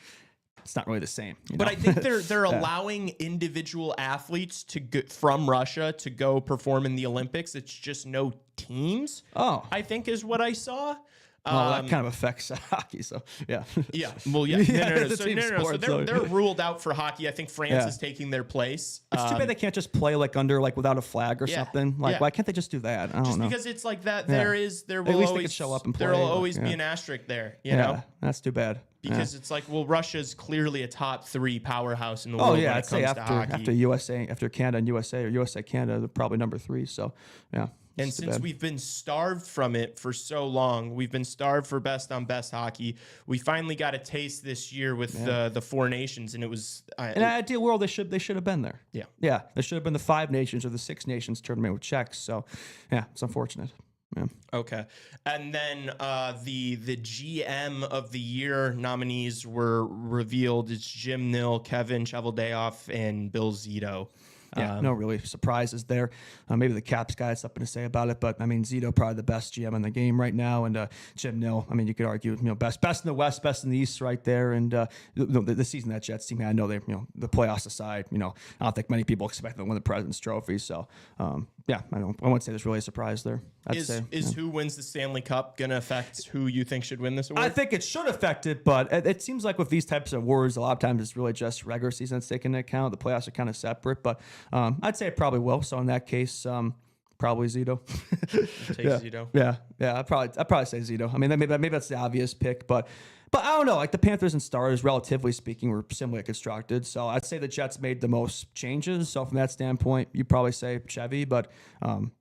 it's not really the same. But I think they're allowing individual athletes to go from Russia to go perform in the Olympics. It's just no teams. I think is what I saw. Well, that kind of affects hockey. So yeah. Yeah. Well, yeah. So they're ruled out for hockey. I think France is taking their place. It's too bad they can't just play without a flag or something. Why can't they just do that? I don't know. Because it's like that. There will always show up and play. There will always be an asterisk there. You know. That's too bad. Because it's like, well, Russia's clearly a top 3 powerhouse in the world. when I'd it say comes to hockey. after Canada and USA, or USA Canada, they're probably number 3. So yeah. And since we've been starved from it for so long, we've been starved for best on best hockey. We finally got a taste this year with the 4 nations, and it was in an ideal world they should have been there. Yeah, there should have been the 5 nations or the 6 nations tournament with Czechs. So yeah, it's unfortunate. Yeah. Okay, and then the GM of the year nominees were revealed. It's Jim Nill, Kevin Cheveldayoff, and Bill Zito. No really surprises there. Maybe the Caps guy has something to say about it, but I mean Zito probably the best GM in the game right now, and Jim Nill. I mean you could argue best in the West, best in the East right there, and the season that Jets team. I know they the playoffs aside, I don't think many people expect them to win the President's Trophy. So I wouldn't say there's really a surprise there. Is who wins the Stanley Cup going to affect who you think should win this award? I think it should affect it, but it seems like with these types of awards, a lot of times it's really just regular season that's taken into account. The playoffs are kind of separate, but I'd say it probably will. So in that case, probably Zito. Take Zito. Yeah. I'd probably say Zito. I mean, maybe that's the obvious pick, but I don't know. Like the Panthers and Stars, relatively speaking, were similarly constructed. So I'd say the Jets made the most changes. So from that standpoint, you probably say Chevy, but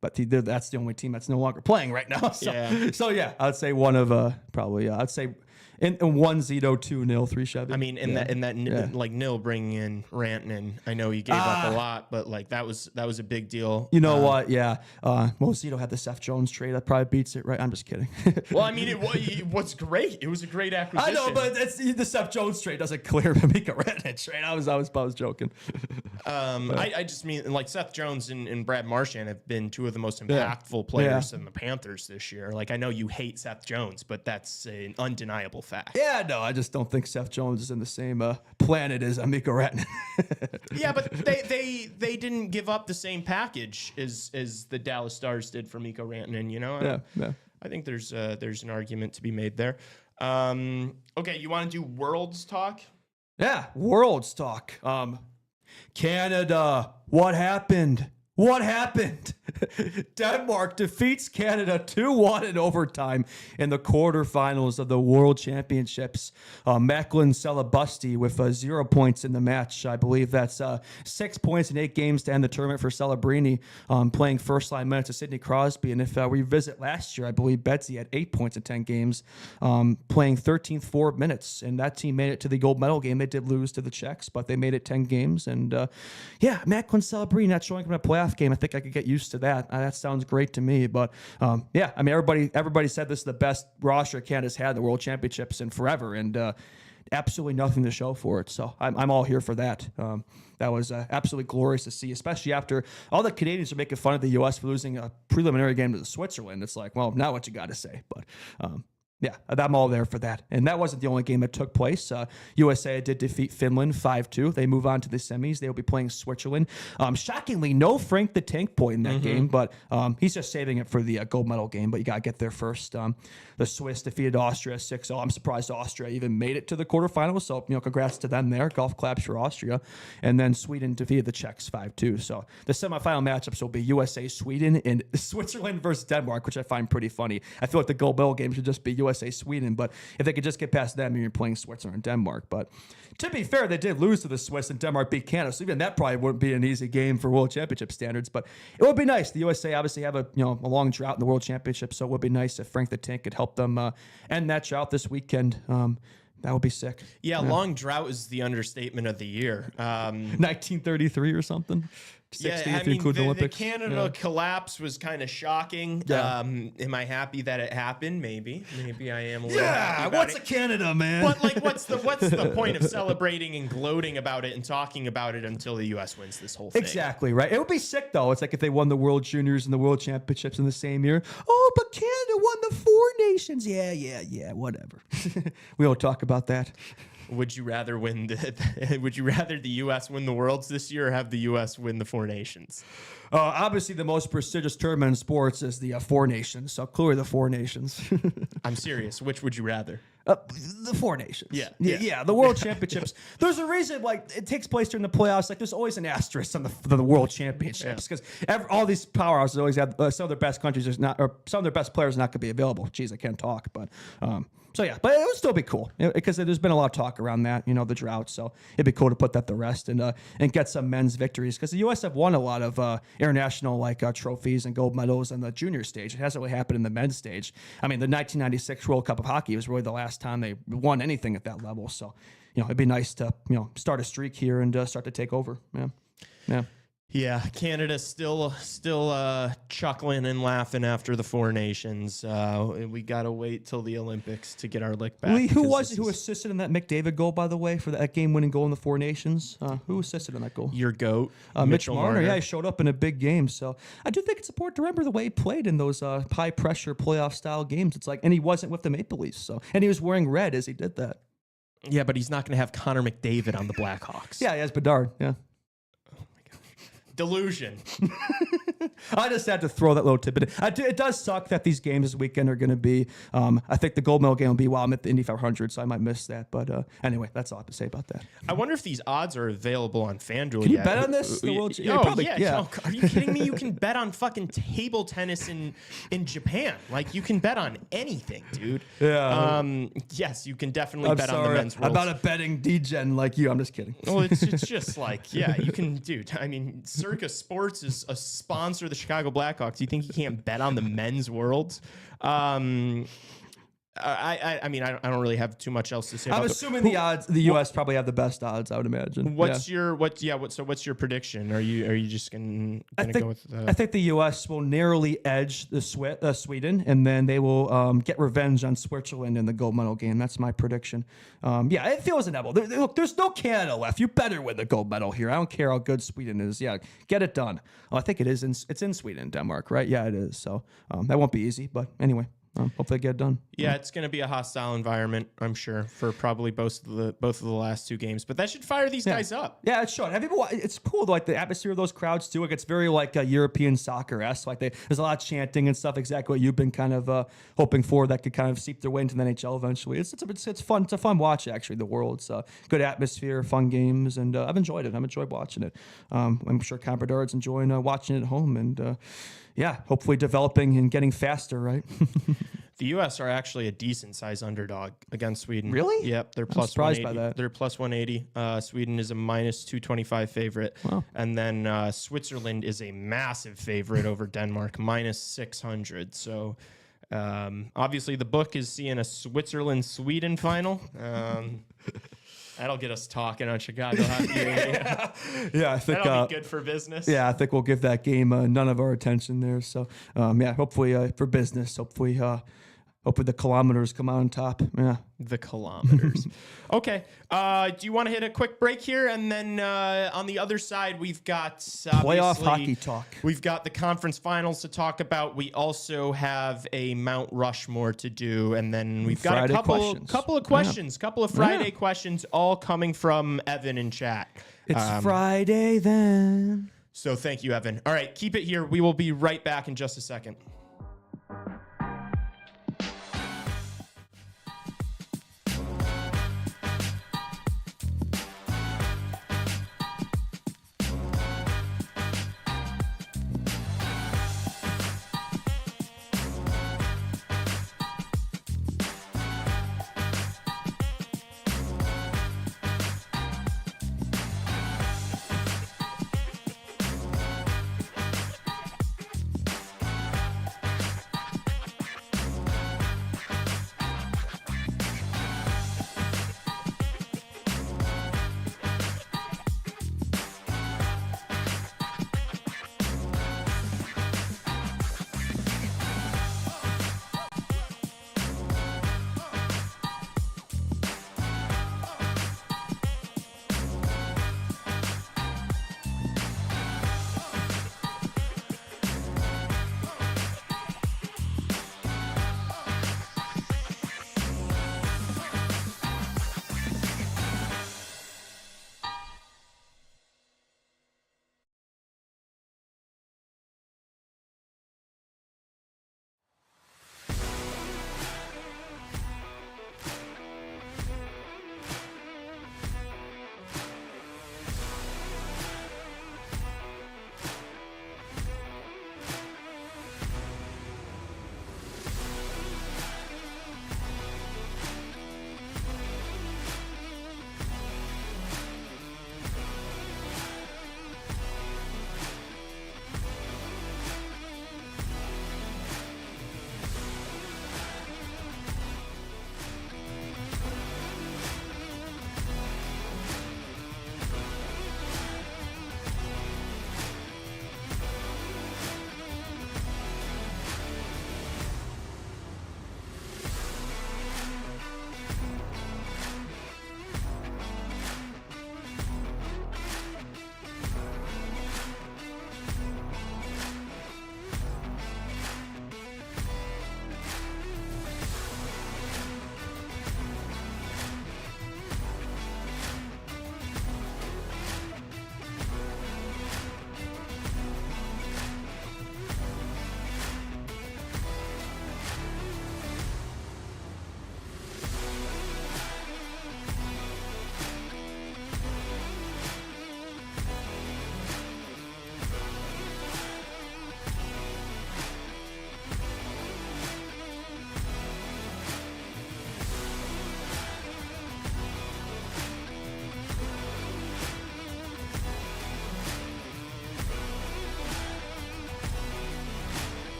that's the only team that's no longer playing right now. So yeah, I'd say one of probably. I'd say. And 1 Zito, 2 Nill, 3 Chevy. I mean, like Nill bringing in Rantanen. I know he gave up a lot, but like that was a big deal. You know what? Yeah. Well, Zito had the Seth Jones trade. That probably beats it, right? I'm just kidding. Well, I mean, it was great. It was a great acquisition. I know, but the Seth Jones trade doesn't clear Mika Rantanen trade. I was joking. I just mean like Seth Jones and Brad Marchand have been 2 of the most impactful players in the Panthers this year. Like I know you hate Seth Jones, but that's an undeniable fact. Yeah, no, I just don't think Seth Jones is in the same planet as Mika Rantanen. Yeah, but they didn't give up the same package as the Dallas Stars did for Mika Rantanen. I think there's an argument to be made there. Okay, you want to do Worlds talk? Yeah, Worlds talk. Canada, what happened? What happened? Denmark defeats Canada 2-1 in overtime in the quarterfinals of the World Championships. Macklin Celebusti with 0 points in the match. I believe that's 6 points in 8 games to end the tournament for Celebrini, playing first-line minutes to Sidney Crosby. And if we visit last year, I believe Betsy had 8 points in 10 games, playing 13th forward minutes. And that team made it to the gold medal game. They did lose to the Czechs, but they made it 10 games. And Macklin Celebrini not showing up in a playoff game. I think I could get used to that. That sounds great to me. But I mean, everybody said this is the best roster Canada's had in the World Championships in forever, and absolutely nothing to show for it. So I'm all here for that. That was absolutely glorious to see, especially after all the Canadians are making fun of the U.S. for losing a preliminary game to Switzerland. It's like, well, now what you got to say? But Yeah, I'm all there for that. And that wasn't the only game that took place. USA did defeat Finland 5-2. They move on to the semis. They will be playing Switzerland. Shockingly, no Frank the Tank Boy in that game, but he's just saving it for the gold medal game, but you got to get there first. The Swiss defeated Austria 6-0. I'm surprised Austria even made it to the quarterfinals, so congrats to them there. Golf claps for Austria. And then Sweden defeated the Czechs 5-2. So the semifinal matchups will be USA-Sweden and Switzerland versus Denmark, which I find pretty funny. I feel like the gold medal game should just be USA-Sweden, but if they could just get past them, you're playing Switzerland and Denmark. But to be fair, they did lose to the Swiss, and Denmark beat Canada, so even that probably wouldn't be an easy game for World Championship standards. But it would be nice. The USA obviously have a long drought in the World Championship, so it would be nice if Frank the Tank could help them end that drought this weekend. That would be sick. Yeah, long drought is the understatement of the year. 1933 or something. 60 if you include the Olympics. The Canada collapse was kind of shocking. Yeah. Am I happy that it happened? Maybe I am a little happy Yeah, about what's it. a Canada, man? But like, what's the point of celebrating and gloating about it and talking about it until the U.S. wins this whole thing? Exactly, right? It would be sick, though. It's like if they won the World Juniors and the World Championships in the same year. Oh, but Canada won the 4 nations. Yeah, whatever. We don't talk about that. Would you rather would you rather the U.S. win the Worlds this year or have the U.S. win the 4 nations? Obviously, the most prestigious tournament in sports is the 4 nations. So clearly the 4 nations. I'm serious. Which would you rather? The 4 nations. Yeah. The World Championships. There's a reason, like, it takes place during the playoffs. Like, there's always an asterisk on the World Championships because all these powerhouses always have some of their best countries or some of their best players are not going to be available. Jeez, I can't talk, but. So yeah, but it would still be cool because there's been a lot of talk around that, the drought. So it'd be cool to put that to rest and get some men's victories because the U.S. have won a lot of international trophies and gold medals on the junior stage. It hasn't really happened in the men's stage. I mean, the 1996 World Cup of Hockey was really the last time they won anything at that level. So it'd be nice to start a streak here and start to take over. Yeah. Yeah, Canada's still chuckling and laughing after the 4 nations. We got to wait till the Olympics to get our lick back. Who was it who assisted in that McDavid goal, by the way, for that game-winning goal in the 4 nations? Who assisted in that goal? Your GOAT, Mitch Marner. Yeah, he showed up in a big game. So I do think it's important to remember the way he played in those high-pressure playoff-style games. It's like, and he wasn't with the Maple Leafs, and he was wearing red as he did that. Yeah, but he's not going to have Connor McDavid on the Blackhawks. Yeah, he has Bedard, yeah. Delusion. I just had to throw that little tidbit in. It does suck that these games this weekend are going to be, I think the gold medal game will be while I'm at the Indy 500, so I might miss that. But anyway, that's all I have to say about that. I wonder if these odds are available on FanDuel. Can you bet on this? Yeah. Are you kidding me? You can bet on fucking table tennis in Japan. Like, you can bet on anything, dude. Yeah. Yes, you can definitely bet on the men's worlds. I'm not a betting degen like you. I'm just kidding. Well, it's just like, yeah, you can, dude. I mean, Circa Sports is a sponsor of the Chicago Blackhawks. You think you can't bet on the men's worlds? I mean, I don't really have too much else to say. I'm assuming the odds. The U.S. probably have the best odds. I would imagine. What's your what's your prediction? Are you just gonna go with? I think the U.S. will narrowly edge the Sweden, and then they will get revenge on Switzerland in the gold medal game. That's my prediction. Yeah, it feels inevitable. Look, there's no Canada left. You better win the gold medal here. I don't care how good Sweden is. Yeah, get it done. I think it is. It's in Sweden, Denmark, right? Yeah, it is. So that won't be easy, but anyway. Hopefully get it done. Yeah, it's going to be a hostile environment, I'm sure, for probably both of the last 2 games. But that should fire these guys up. Yeah, it should. It's cool, like the atmosphere of those crowds too. Like it's very like European soccer-esque. Like there's a lot of chanting and stuff. Exactly what you've been kind of hoping for. That could kind of seep their way into the NHL eventually. It's fun. It's a fun watch actually. The World's good atmosphere, fun games, and I've enjoyed it. I've enjoyed watching it. I'm sure Bedard's enjoying watching it at home and. Yeah, hopefully developing and getting faster, right? The U.S. are actually a decent size underdog against Sweden. Really? Yep, they're plus 180. By that. They're plus 180. Sweden is a minus 225 favorite. Wow. And then Switzerland is a massive favorite over Denmark, minus 600. So obviously the book is seeing a Switzerland-Sweden final. That'll get us talking on Chicago Hockey Radio. Yeah, I think that'll be good for business. Yeah, I think we'll give that game none of our attention there. So, hopefully for business, hopefully Hopefully the kilometers come out on top. Yeah. The kilometers. Okay. Do you want to hit a quick break here? And then on the other side, we've got Playoff hockey talk. We've got the conference finals to talk about. We also have a Mount Rushmore to do. And then we've got Friday a couple of questions, couple of Friday questions, all coming from Evan in chat. It's Friday then. So thank you, Evan. All right, keep it here. We will be right back in just a second.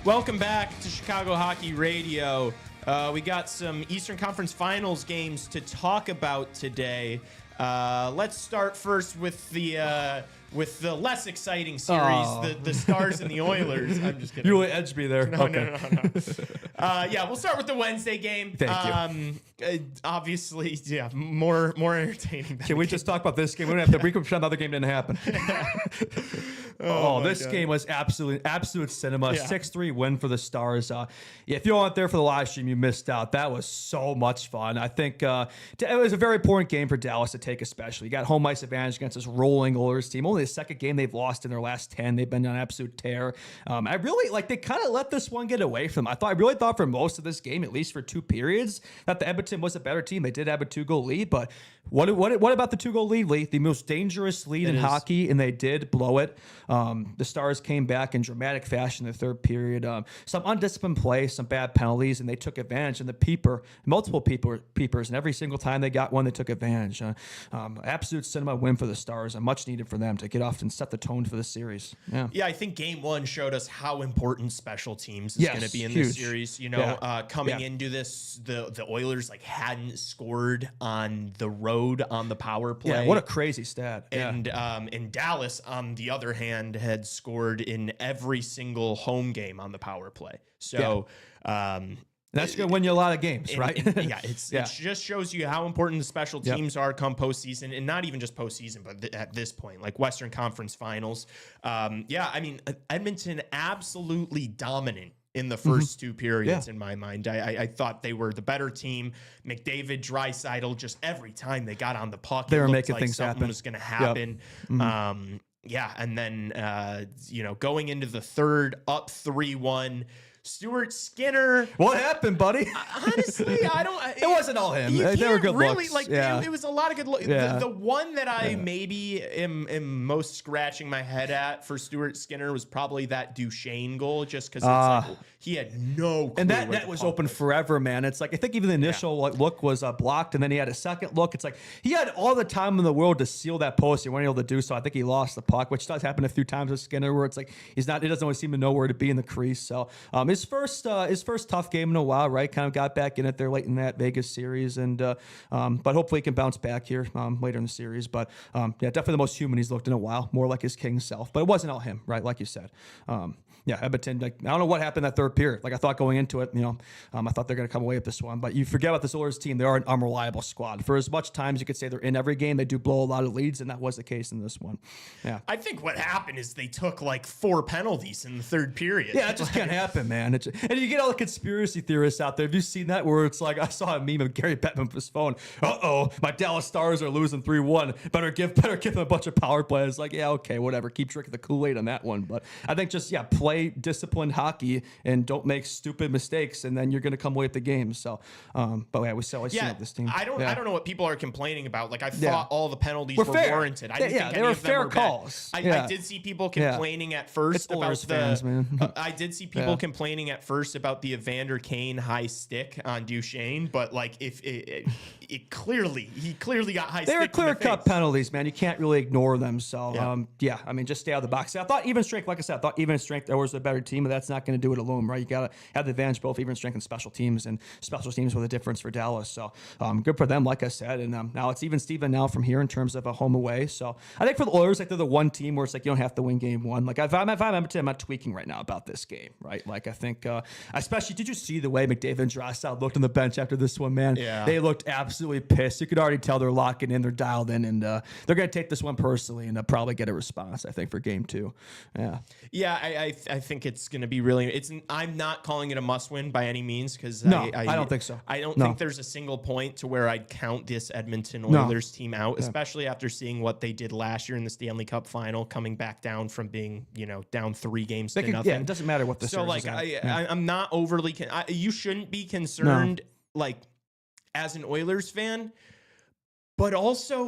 Welcome back to Chicago Hockey Radio. We got some Eastern Conference Finals games to talk about today. Let's start first with the less exciting series, the Stars and the Oilers. I'm just kidding. You really edged me there. No. Yeah, we'll start with the Wednesday game. Thank you. Obviously, yeah, more entertaining. Can we just talk about this game? We don't have to pretend the other game didn't happen. This game was absolute cinema. Yeah. 6-3 win for the Stars. If you weren't there for the live stream, you missed out. That was so much fun. I think it was a very important game for Dallas to take, especially. You got home ice advantage against this rolling Oilers team. Only the second game they've lost in their last 10. They've been on an absolute tear. I really they kind of let this one get away from them. I really thought for most of this game, at least for 2 periods, that the Edmonton was a better team. They did have a 2-goal lead, but what about the 2-goal lead, Lee? The most dangerous lead in hockey, and they did blow it. The Stars came back in dramatic fashion in the third period. Some undisciplined play, some bad penalties, and they took advantage. And multiple peepers, and every single time they got one, they took advantage. Absolute cinema win for the Stars, and much needed for them to get off and set the tone for the series. Yeah, I think game 1 showed us how important special teams is going to be in this series. Coming into this, the Oilers hadn't scored on the road on the power play. Yeah, what a crazy stat. And Dallas, on the other hand, had scored in every single home game on the power play. So that's going to win you a lot of games, right? It just shows you how important the special teams are come postseason, and not even just postseason, but at this point, like Western Conference Finals. Edmonton absolutely dominant in the first 2 periods in my mind. I thought they were the better team. McDavid, Draisaitl, just every time they got on the puck, they were making like things something happen. was going to happen. And then going into the third, up 3-1. Stuart Skinner. What happened, buddy? Honestly, I don't. It wasn't all him. They were good looks. It was a lot of good looks. The one that I maybe am most scratching my head at for Stuart Skinner was probably that Duchesne goal, just because he had no clue. And that net was open forever, man. It's like, I think even the initial look was blocked, and then he had a second look. It's like he had all the time in the world to seal that post. He wasn't able to do so. I think he lost the puck, which does happen a few times with Skinner, where it's like he doesn't always seem to know where to be in the crease. So his first tough game in a while, right? Kind of got back in it there late in that Vegas series, and but hopefully he can bounce back here later in the series. But definitely the most human he's looked in a while, more like his king self. But it wasn't all him, right? Like you said. Edmonton. I don't know what happened that third period. I thought going into it, I thought they're going to come away with this one. But you forget about this Oilers team. They are an unreliable squad. For as much times you could say they're in every game, they do blow a lot of leads, and that was the case in this one. Yeah, I think what happened is they took 4 penalties in the third period. Yeah, it just can't happen, man. And you get all the conspiracy theorists out there. Have you seen that? Where it's like, I saw a meme of Gary Bettman with his phone. My Dallas Stars are losing 3-1. Better give them a bunch of power plays. Like, yeah, okay, whatever. Keep drinking the Kool-Aid on that one. But I think just play disciplined hockey and don't make stupid mistakes, and then you're going to come away with the game. So, we saw this team. I don't know what people are complaining about. I thought all the penalties were warranted. I didn't think they were fair calls. I did see people complaining at first about fans, man. I did see people complaining at first about the Evander Kane high stick on Duchesne, but if he clearly got high stick. They were clear-cut penalties, man. You can't really ignore them. So, just stay out of the box. I thought even strength, like I said, there was a better team, but that's not going to do it alone, right? You got to have the advantage both even strength and special teams, and special teams were the difference for Dallas. So, good for them, like I said. And now it's even Steven now from here in terms of a home away. So, I think for the Oilers, they're the one team where it's you don't have to win game 1. If I'm Edmonton, I'm not tweaking right now about this game, right? I think, especially, did you see the way McDavid and Draisaitl looked on the bench after this one, man? Yeah. They looked absolutely pissed. You could already tell they're locking in, they're dialed in, and they're going to take this one personally, and they'll probably get a response, I think, for game 2. Yeah, I think it's going to be really. I'm not calling it a must-win by any means, because I don't think so. I don't think there's a single point to where I'd count this Edmonton Oilers team out, especially after seeing what they did last year in the Stanley Cup Final, coming back down from being down 3 games to nothing. Yeah, it doesn't matter what the series is. I'm not overly. You shouldn't be concerned, as an Oilers fan, but also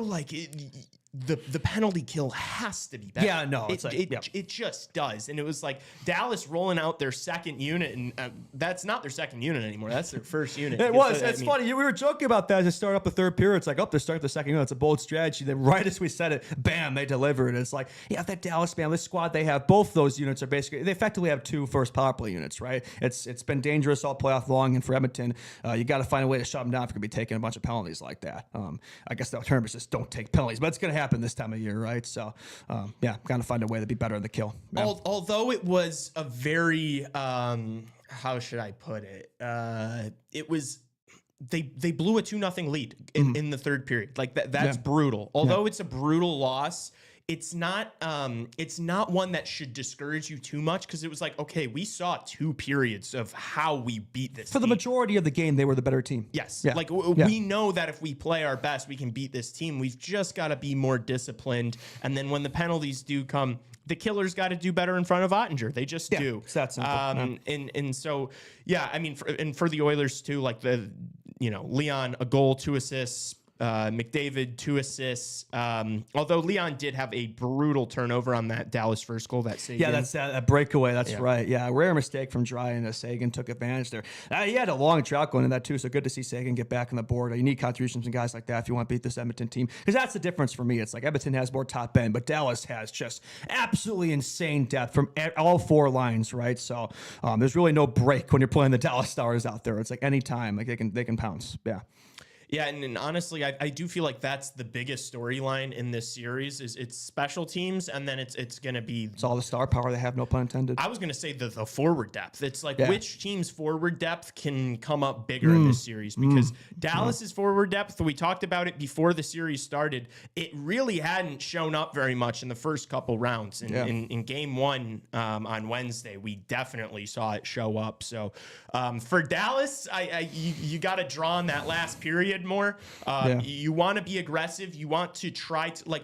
the penalty kill has to be better. Yeah, no, it just does. And it was like Dallas rolling out their second unit, and that's not their second unit anymore. That's their first unit. It was. It's funny. We were joking about that to start up the third period. It's like, they start the second unit. It's a bold strategy. Then right as we said it, bam, they delivered. It's like, that Dallas, man, this squad they have, both those units are basically, they effectively have 2 first power play units, right? It's been dangerous all playoff long, and for Edmonton, you got to find a way to shut them down if you're going to be taking a bunch of penalties like that. I guess the term is just don't take penalties, but it's going to happen this time of year, right? So, got to find a way to be better in the kill. Yeah. Although it was a very, how should I put it? It was, they blew a 2-0 lead in the third period. Like that's brutal. Although it's a brutal loss, it's not one that should discourage you too much, because it was like, okay, we saw 2 periods of how we beat this For the majority of the game, they were the better team. Yes. Yeah. We know that if we play our best, we can beat this team. We've just got to be more disciplined. And then when the penalties do come, the Killers got to do better in front of Ottinger. They just do. It's that simple. And so, I mean, for the Oilers too, like Leon, a goal, 2 assists, McDavid, 2 assists. Although Leon did have a brutal turnover on that Dallas first goal, that Sagan. Yeah, that's a breakaway. That's right. Yeah, rare mistake from Dry, and Sagan took advantage there. He had a long drought going into that too, so good to see Sagan get back on the board. You need contributions from guys like that if you want to beat this Edmonton team, because that's the difference for me. It's like Edmonton has more top end, but Dallas has just absolutely insane depth from all 4 lines, right? So there's really no break when you're playing the Dallas Stars out there. It's like anytime, like they can pounce. Yeah. Yeah, and honestly, I do feel like that's the biggest storyline in this series is it's special teams, and then it's going to be... It's all the star power they have, no pun intended. I was going to say the forward depth. It's like which team's forward depth can come up bigger in this series, because Dallas's forward depth, we talked about it before the series started, it really hadn't shown up very much in the first couple rounds. In game 1 on Wednesday, we definitely saw it show up. So for Dallas, you got to draw on that last period more. You want to be aggressive. You want to try to,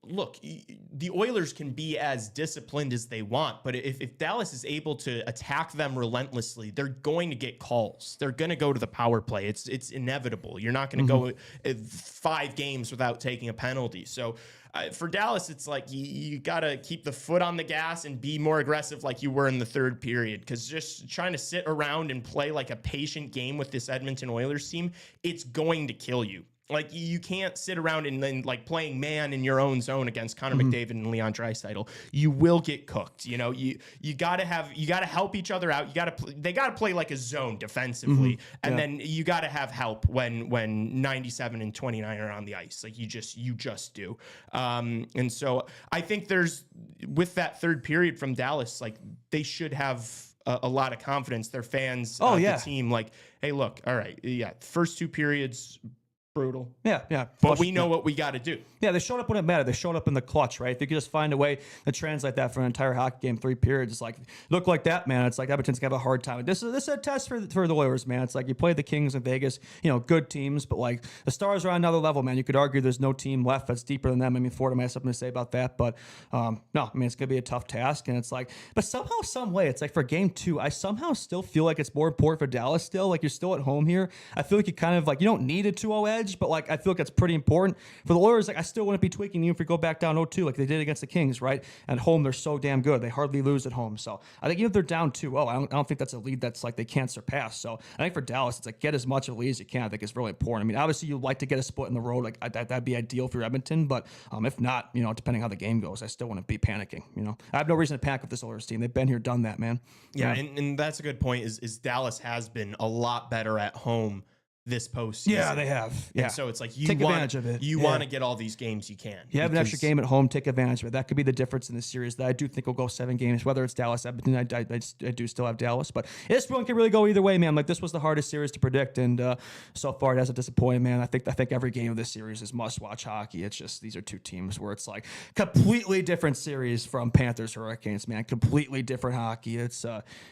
look, the Oilers can be as disciplined as they want, but if Dallas is able to attack them relentlessly, they're going to get calls. They're going to go to the power play. It's inevitable. You're not going to go 5 games without taking a penalty. So for Dallas, it's like you got to keep the foot on the gas and be more aggressive like you were in the third period, because just trying to sit around and play like a patient game with this Edmonton Oilers team, it's going to kill you. Like, you can't sit around and then playing man in your own zone against Connor McDavid and Leon Draisaitl. You will get cooked. You gotta help each other out. They gotta play like a zone defensively, and then you gotta have help when 97 and 29 are on the ice. Like you just do. And so I think with that third period from Dallas, like they should have a lot of confidence. Their fans, the team, like, hey, look, all right, first 2 periods. Brutal. Yeah. But we know what we got to do. Yeah, they showed up when it mattered. They showed up in the clutch, right? If you could just find a way to translate that for an entire hockey game, 3 periods, it's like, look like that, man. It's like Edmonton's going to have a hard time. This is a test for the Oilers, man. It's like you play the Kings in Vegas, good teams, but like the Stars are on another level, man. You could argue there's no team left that's deeper than them. I mean, Florida might have something to say about that, but no, I mean, it's going to be a tough task. And it's like, but somehow, some way, it's like for game 2, I somehow still feel like it's more important for Dallas still. Like you're still at home here. I feel like you kind of you don't need a 2-0 edge, but like I feel like it's pretty important for the Oilers. Like I still wouldn't be tweaking you if we go back down 0-2 like they did against the Kings, right? At home, they're so damn good. They hardly lose at home. So I think even if they're down 2-0, I don't think that's a lead that's like they can't surpass. So I think for Dallas, it's like get as much of a lead as you can. I think it's really important. I mean, obviously you'd like to get a split in the road. Like that'd be ideal for Edmonton, but if not, depending how the game goes, I still wouldn't be panicking. I have no reason to panic with this Oilers team. They've been here, done that, man. Yeah, and that's a good point. Is Dallas has been a lot better at home this postseason. Yeah, they have. Yeah. And so it's like take advantage of it. You want to get all these games you can. You have an extra game at home, take advantage of it. That could be the difference in the series that I do think will go 7 games, whether it's Dallas, Edmonton. I do still have Dallas, but this one can really go either way, man. Like this was the hardest series to predict, and so far it hasn't disappointed, man. I think every game of this series is must-watch hockey. It's just these are 2 teams where it's like completely different series from Panthers Hurricanes, man. Completely different hockey. It's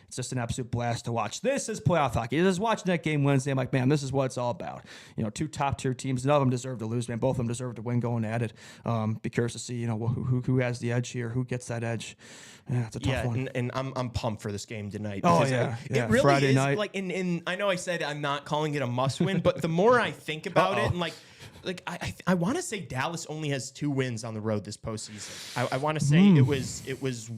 just an absolute blast to watch. This is playoff hockey. This is watching that game Wednesday. I'm like, man, this is what it's all about. 2 top-tier teams. None of them deserve to lose, man. Both of them deserve to win going at it. Be curious to see, who has the edge here, who gets that edge. Yeah, it's a tough one. And I'm pumped for this game tonight. Oh yeah, it really Friday is night. like. And I know I said I'm not calling it a must-win, but the more I think about it, and like like I want to say Dallas only has 2 wins on the road this postseason. I want to say it was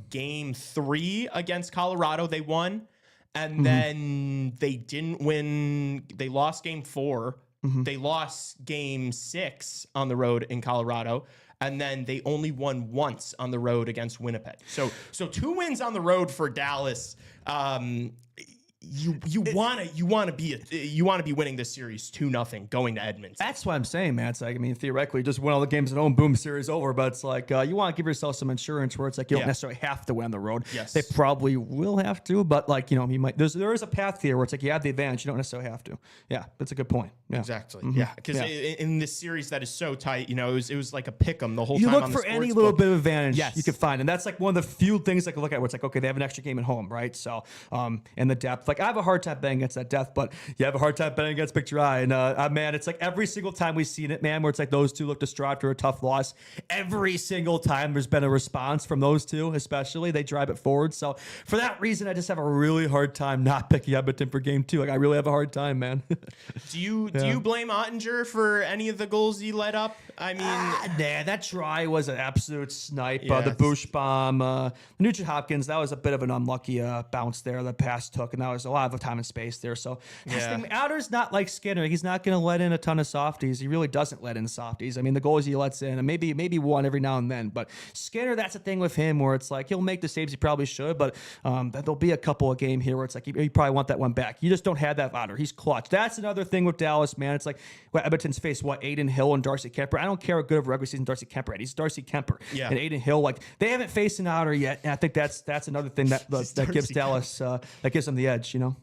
game 3 against Colorado they won, and then they didn't win. They lost game 4. They lost game 6 on the road in Colorado. And then they only won once on the road against Winnipeg. So 2 wins on the road for Dallas. You want to be winning this series 2-0 going to Edmonton. That's what I'm saying, man. It's like, I mean, theoretically, just win all the games at home, boom, series over. But it's like you want to give yourself some insurance where it's like you don't necessarily have to win on the road. Yes. They probably will have to, but like, you know, you might. There is a path here where it's like you have the advantage. You don't necessarily have to. Yeah, that's a good point. Yeah. Exactly. Yeah, because in this series that is so tight, you know, it was like a pick 'em the whole you time. look on the for any sports little book. bit of advantage Yes. you can find, and that's like one of the few things I can look at where it's like, okay, they have an extra game at home, right? So, and the depth. Like I have a hard time betting against that depth, but you have a hard time betting against Picture Eye. And man, it's like every single time we've seen it, man, where it's like those two look distraught after a tough loss. Every single time there's been a response from those two, especially they drive it forward. So for that reason, I just have a really hard time not picking Edmonton for game 2. Like I really have a hard time, man. Do you blame Ottinger for any of the goals he let up? I mean, nah, that try was an absolute snipe. Yeah, The Bush bomb, Nugent Hopkins, that was a bit of an unlucky bounce there. The pass took, and that was a lot of time and space there. So Outer's not like Skinner. He's not going to let in a ton of softies. He really doesn't let in softies. I mean, the goals he lets in, and maybe one every now and then. But Skinner, that's the thing with him, where it's like he'll make the saves he probably should, but there'll be a couple of game here where it's like you probably want that one back. You just don't have that Outer. He's clutch. That's another thing with Dallas, man. It's like Edmonton's faced Aiden Hill and Darcy Kemper. I don't care how good of a regular season Darcy Kemper had. He's Darcy Kemper. Yeah. And Aiden Hill, like they haven't faced an Outer yet, and I think that's another thing that gives Dallas that gives them the edge. You know.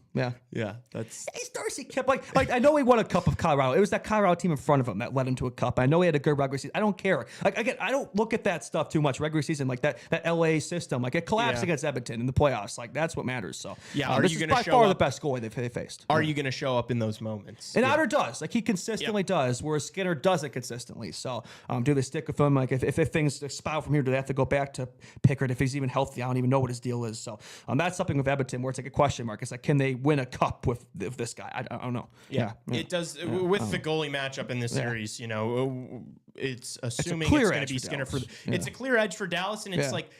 Yeah, he's Darcy Kemper. Like I know he won a cup of Colorado. It was that Colorado team in front of him that led him to a cup. I know he had a good regular season. I don't care. Like again, I don't look at that stuff too much. Regular season, like that LA system, like it collapsed against Edmonton in the playoffs. Like that's what matters. So are this you is going to by show far up? the best goalie they faced. Are you going to show up in those moments? And Outer does. Like he consistently does, whereas Skinner doesn't consistently. So do they stick with him? Like if things spout from here, do they have to go back to Pickard if he's even healthy? I don't even know what his deal is. So that's something with Edmonton where it's like a question mark. It's like, can they win a cup with this guy? I don't know. Yeah. It does with the goalie matchup in this series. You know, it's assuming clear it's going to be edge for Skinner Dallas. it's a clear edge for Dallas, and it's like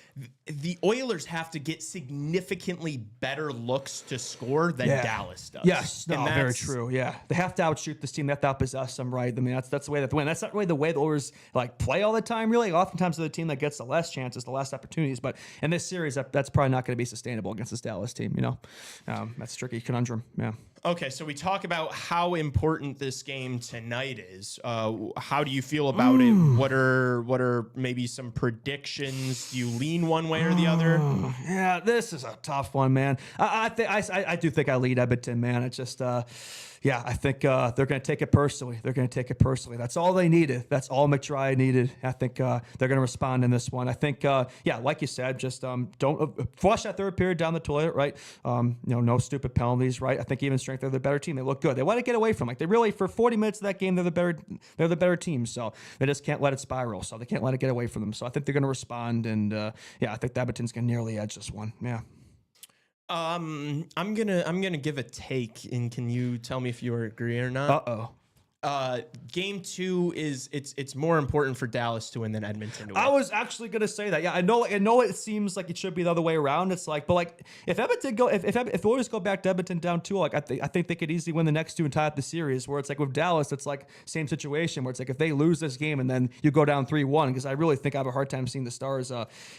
the Oilers have to get significantly better looks to score than Dallas does. Yes, no, and very true. Yeah, they have to outshoot this team. They have to outpossess them, right? I mean, that's the way that they win. That's not really the way the Oilers like play all the time. Really, oftentimes they're the team that gets the less chances, the less opportunities. But in this series, that's probably not going to be sustainable against this Dallas team. You know, that's a tricky conundrum. Yeah. Okay, so we talk about how important this game tonight is. How do you feel about it? What are maybe some predictions? Do you lean one way or the other? Yeah, this is a tough one, man. I do think I lead Edmonton, man. It's just I think they're going to take it personally. That's all they needed. That's all McDry needed. I think they're going to respond in this one. I think, like you said, just don't flush that third period down the toilet, right? No stupid penalties, right? I think even strength, they're the better team. They look good. They want to get away from they really for 40 minutes of that game, they're the better team. So they just can't let it spiral. So they can't let it get away from them. So I think they're going to respond, and I think Edmonton's going to nearly edge this one. Yeah. I'm gonna give a take, and can you tell me if you agree or not? Game 2 it's more important for Dallas to win than Edmonton to win. I was actually gonna say that. Yeah, I know it seems like it should be the other way around. It's like, but like if Edmonton if Oilers go back to Edmonton down 2, like I think they could easily win the next 2 and tie up the series. Where it's like with Dallas, it's like same situation where it's like if they lose this game and then you go down 3-1, because I really think I have a hard time seeing the Stars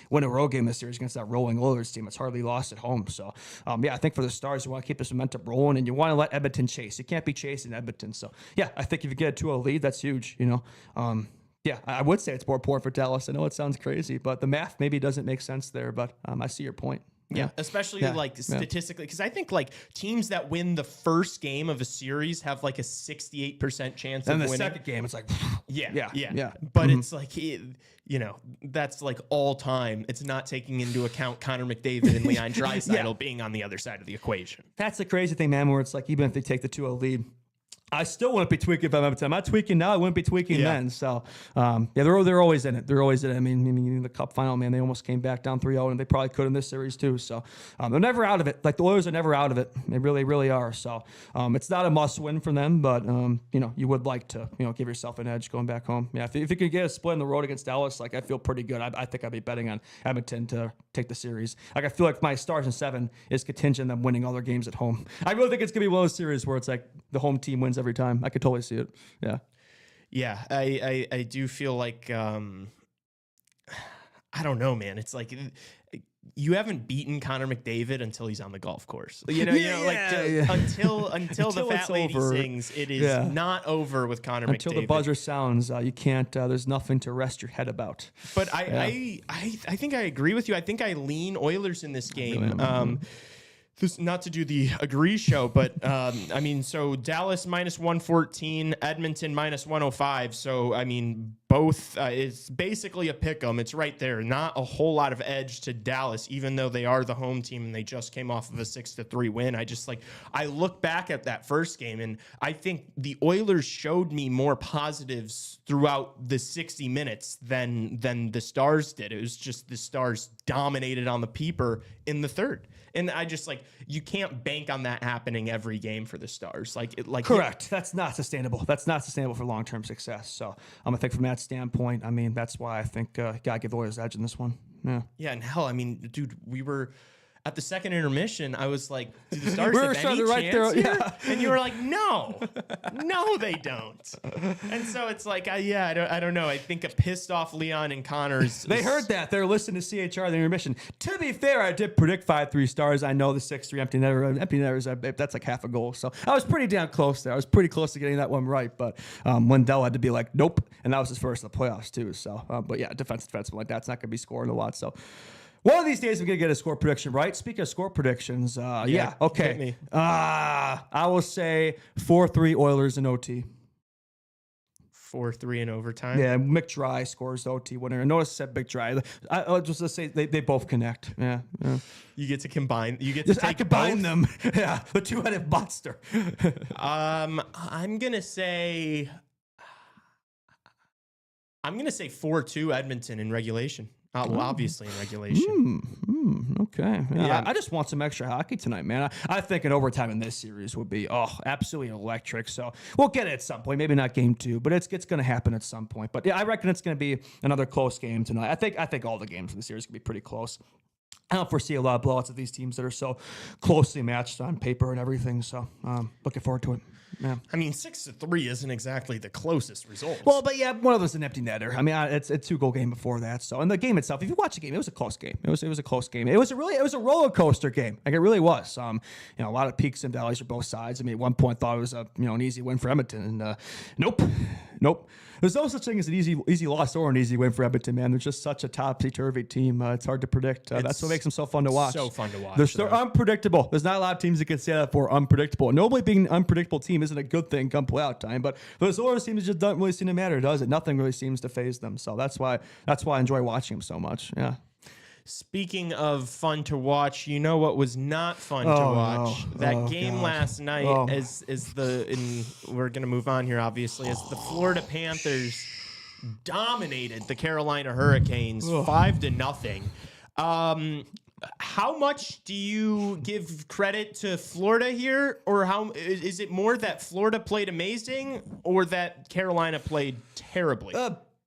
win a road game this series against that rolling Oilers team. It's hardly lost at home. So I think for the Stars, you want to keep this momentum rolling, and you want to let Edmonton chase. You can't be chasing Edmonton. So I think if you get a 2-0 lead, that's huge. You know, I would say it's more important for Dallas. I know it sounds crazy, but the math maybe doesn't make sense there. But I see your point. Yeah, especially statistically, because I think like teams that win the first game of a series have like a 68% chance of winning. And the second game, it's like, yeah. But it's like, that's like all time. It's not taking into account Connor McDavid and Leon Draisaitl being on the other side of the equation. That's the crazy thing, man, where it's like even if they take the 2-0 lead, I still wouldn't be tweaking if I'm Edmonton. I'm not tweaking now. I wouldn't be tweaking Yeah. then. So, yeah, they're always in it. They're always in it. I mean, in the Cup final, man, they almost came back down 3-0, and they probably could in this series too. So, they're never out of it. Like the Oilers are never out of it. They really, really are. So, it's not a must-win for them, but you would like to, give yourself an edge going back home. Yeah, if you could get a split in the road against Dallas, like I feel pretty good. I think I'd be betting on Edmonton to take the series. Like I feel like my stars in 7 is contingent on them winning all their games at home. I really think it's gonna be one of those series where it's like the home team wins every time. I could totally see it. Yeah. Yeah, I do feel like I don't know, man. It's like you haven't beaten Connor McDavid until he's on the golf course. Until the fat lady over. sings, it is not over with Connor McDavid. Until the buzzer sounds, you can't. There's nothing to rest your head about. But I think I agree with you. I think I lean Oilers in this game. This, not to do the agree show, but I mean, so Dallas -114, Edmonton -105. So I mean, both it's basically a pick 'em. It's right there. Not a whole lot of edge to Dallas, even though they are the home team and they just came off of a 6-3 win. I look back at that first game and I think the Oilers showed me more positives throughout the 60 minutes than the Stars did. It was just the Stars dominated on the peeper in the third. And I just you can't bank on that happening every game for the Stars. Correct. That's not sustainable. That's not sustainable for long-term success. So I think from that standpoint, I mean, that's why I think gotta give the Oilers edge in this one. Yeah. Yeah, and hell, I mean, dude, we were at the second intermission. I do the Stars We were have any right chance there, here? yeah. And you were like, no, they don't. And so it's I don't know. I think a pissed off Leon and Connors. They heard that. They're listening to CHR, the intermission. To be fair, I did predict 5-3 Stars. I know the 6-3 empty netters, that's like half a goal. So I was pretty damn close there. I was pretty close to getting that one right. But Wendell had to be like, nope. And that was his first in the playoffs, too. So, but yeah, defenseman like that's not going to be scoring a lot. So one of these days, we're going to get a score prediction, right? Speaking of score predictions, okay. hit me. I will say 4-3 Oilers in OT. 4-3 in overtime. Yeah, Mick Dry scores the OT winner. Notice I said Mick Dry. I'll just say they both connect. Yeah. You get to combine. You get to take combine both. them. Yeah, the two-headed monster. I'm gonna say 4-2 Edmonton in regulation. Well, obviously in regulation. Okay. Yeah. I just want some extra hockey tonight, man. I think an overtime in this series would be absolutely electric. So we'll get it at some point. Maybe not game 2, but it's going to happen at some point. But yeah, I reckon it's going to be another close game tonight. I think all the games in the series can be pretty close. I don't foresee a lot of blowouts of these teams that are so closely matched on paper and everything. So looking forward to it. Yeah. I mean, 6-3 isn't exactly the closest result. Well, but yeah, one of them's an empty netter. I mean, it's a 2-goal game before that. So, and the game itself, if you watch the game, it was a close game. It was a close game. It was a roller coaster game. Like it really was. A lot of peaks and valleys for both sides. I mean, at one point thought it was an easy win for Edmonton, and nope. There's no such thing as an easy loss or an easy win for Edmonton, man. They're just such a topsy-turvy team. It's hard to predict. That's what makes them so fun to watch. So fun to watch. They're so unpredictable. There's not a lot of teams that can say that for unpredictable. Normally, being an unpredictable team isn't a good thing come playoff time, but for the Oilers teams, it just doesn't really seem to matter, does it? Nothing really seems to faze them. So that's why I enjoy watching them so much. Yeah. Speaking of fun to watch, you know what was not fun to watch? That game last night we're going to move on here, obviously, as the Florida Panthers dominated the Carolina Hurricanes 5-0. How much do you give credit to Florida here, or how is it more that Florida played amazing or that Carolina played terribly?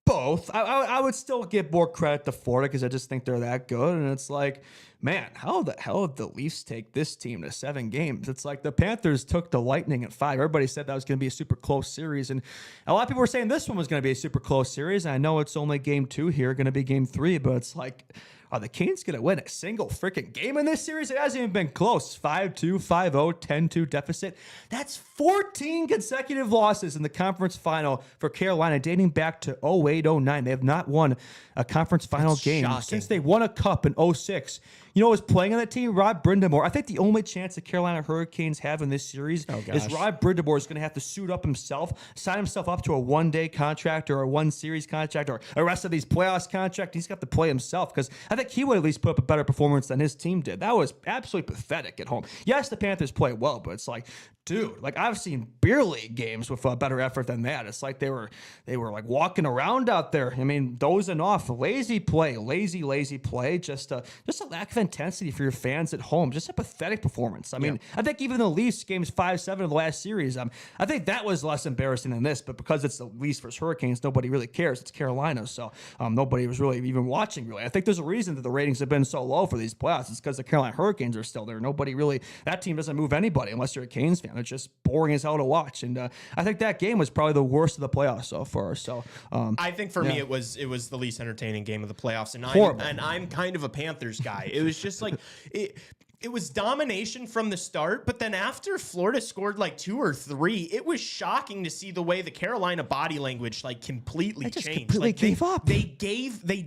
Both. I would still give more credit to Florida because I just think they're that good. And it's like, man, how the hell did the Leafs take this team to 7 games? It's like the Panthers took the Lightning at 5. Everybody said that was going to be a super close series. And a lot of people were saying this one was going to be a super close series. And I know it's only game 2 here, going to be game 3, but it's like, are the Canes going to win a single freaking game in this series? It hasn't even been close. 5-2, 5-0, 10-2 deficit. That's 14 consecutive losses in the conference final for Carolina, dating back to 08-09. They have not won a conference final game shocking. since they won a cup in 06. You know who's playing on that team? Rod Brindamore. I think the only chance the Carolina Hurricanes have in this series is Rod Brindamore is going to have to suit up himself, sign himself up to a one-day contract or a one-series contract or a rest of these playoffs contract. He's got to play himself because I think he would at least put up a better performance than his team did. That was absolutely pathetic at home. Yes, the Panthers played well, but it's like, dude, like I've seen beer league games with a better effort than that. It's like they were like walking around out there. I mean, dozing off, lazy play. Just a lack of intensity for your fans at home. Just a pathetic performance. I mean, I think even the Leafs games 5-7 of the last series, I think that was less embarrassing than this. But because it's the Leafs versus Hurricanes, nobody really cares. It's Carolina, so nobody was really even watching. Really, I think there's a reason that the ratings have been so low for these playoffs. It's because the Carolina Hurricanes are still there. Nobody really, that team doesn't move anybody unless you're a Canes fan. It's just boring as hell to watch, and I think that game was probably the worst of the playoffs so far. So I think for me it was the least entertaining game of the playoffs, and I'm kind of a Panthers guy. It was just like it was domination from the start, but then after Florida scored like 2 or 3, it was shocking to see the way the Carolina body language like completely changed. Completely like gave up. They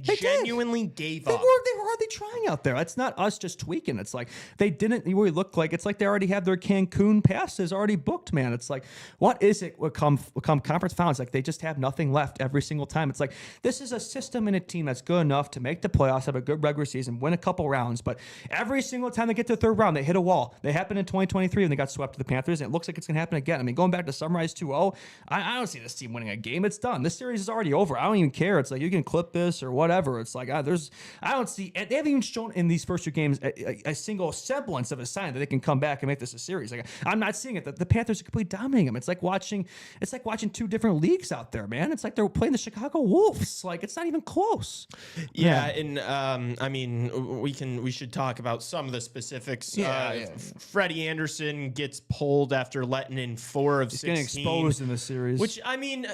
genuinely gave up. They were hardly trying out there. That's not us just tweaking. It's like they didn't really look like. It's like they already have their Cancun passes already booked, man. It's like, what is it? Will come conference finals? Like they just have nothing left every single time. It's like this is a system and a team that's good enough to make the playoffs, have a good regular season, win a couple rounds, but every single time they get to the third round, they hit a wall. They happened in 2023 when they got swept to the Panthers, and it looks like it's going to happen again. I mean, going back to Sunrise 2-0, I don't see this team winning a game. It's done. This series is already over. I don't even care. It's like you can clip this or whatever. It's like I don't see. They haven't even shown in these first 2 games a single semblance of a sign that they can come back and make this a series. Like I'm not seeing it. The Panthers are completely dominating them. It's like watching 2 different leagues out there, man. It's like they're playing the Chicago Wolves. Like it's not even close. Yeah, and I mean, we should talk about some of the specifics. Freddie Anderson gets pulled after letting in 4 of 16. Getting exposed in the series. Which, I mean,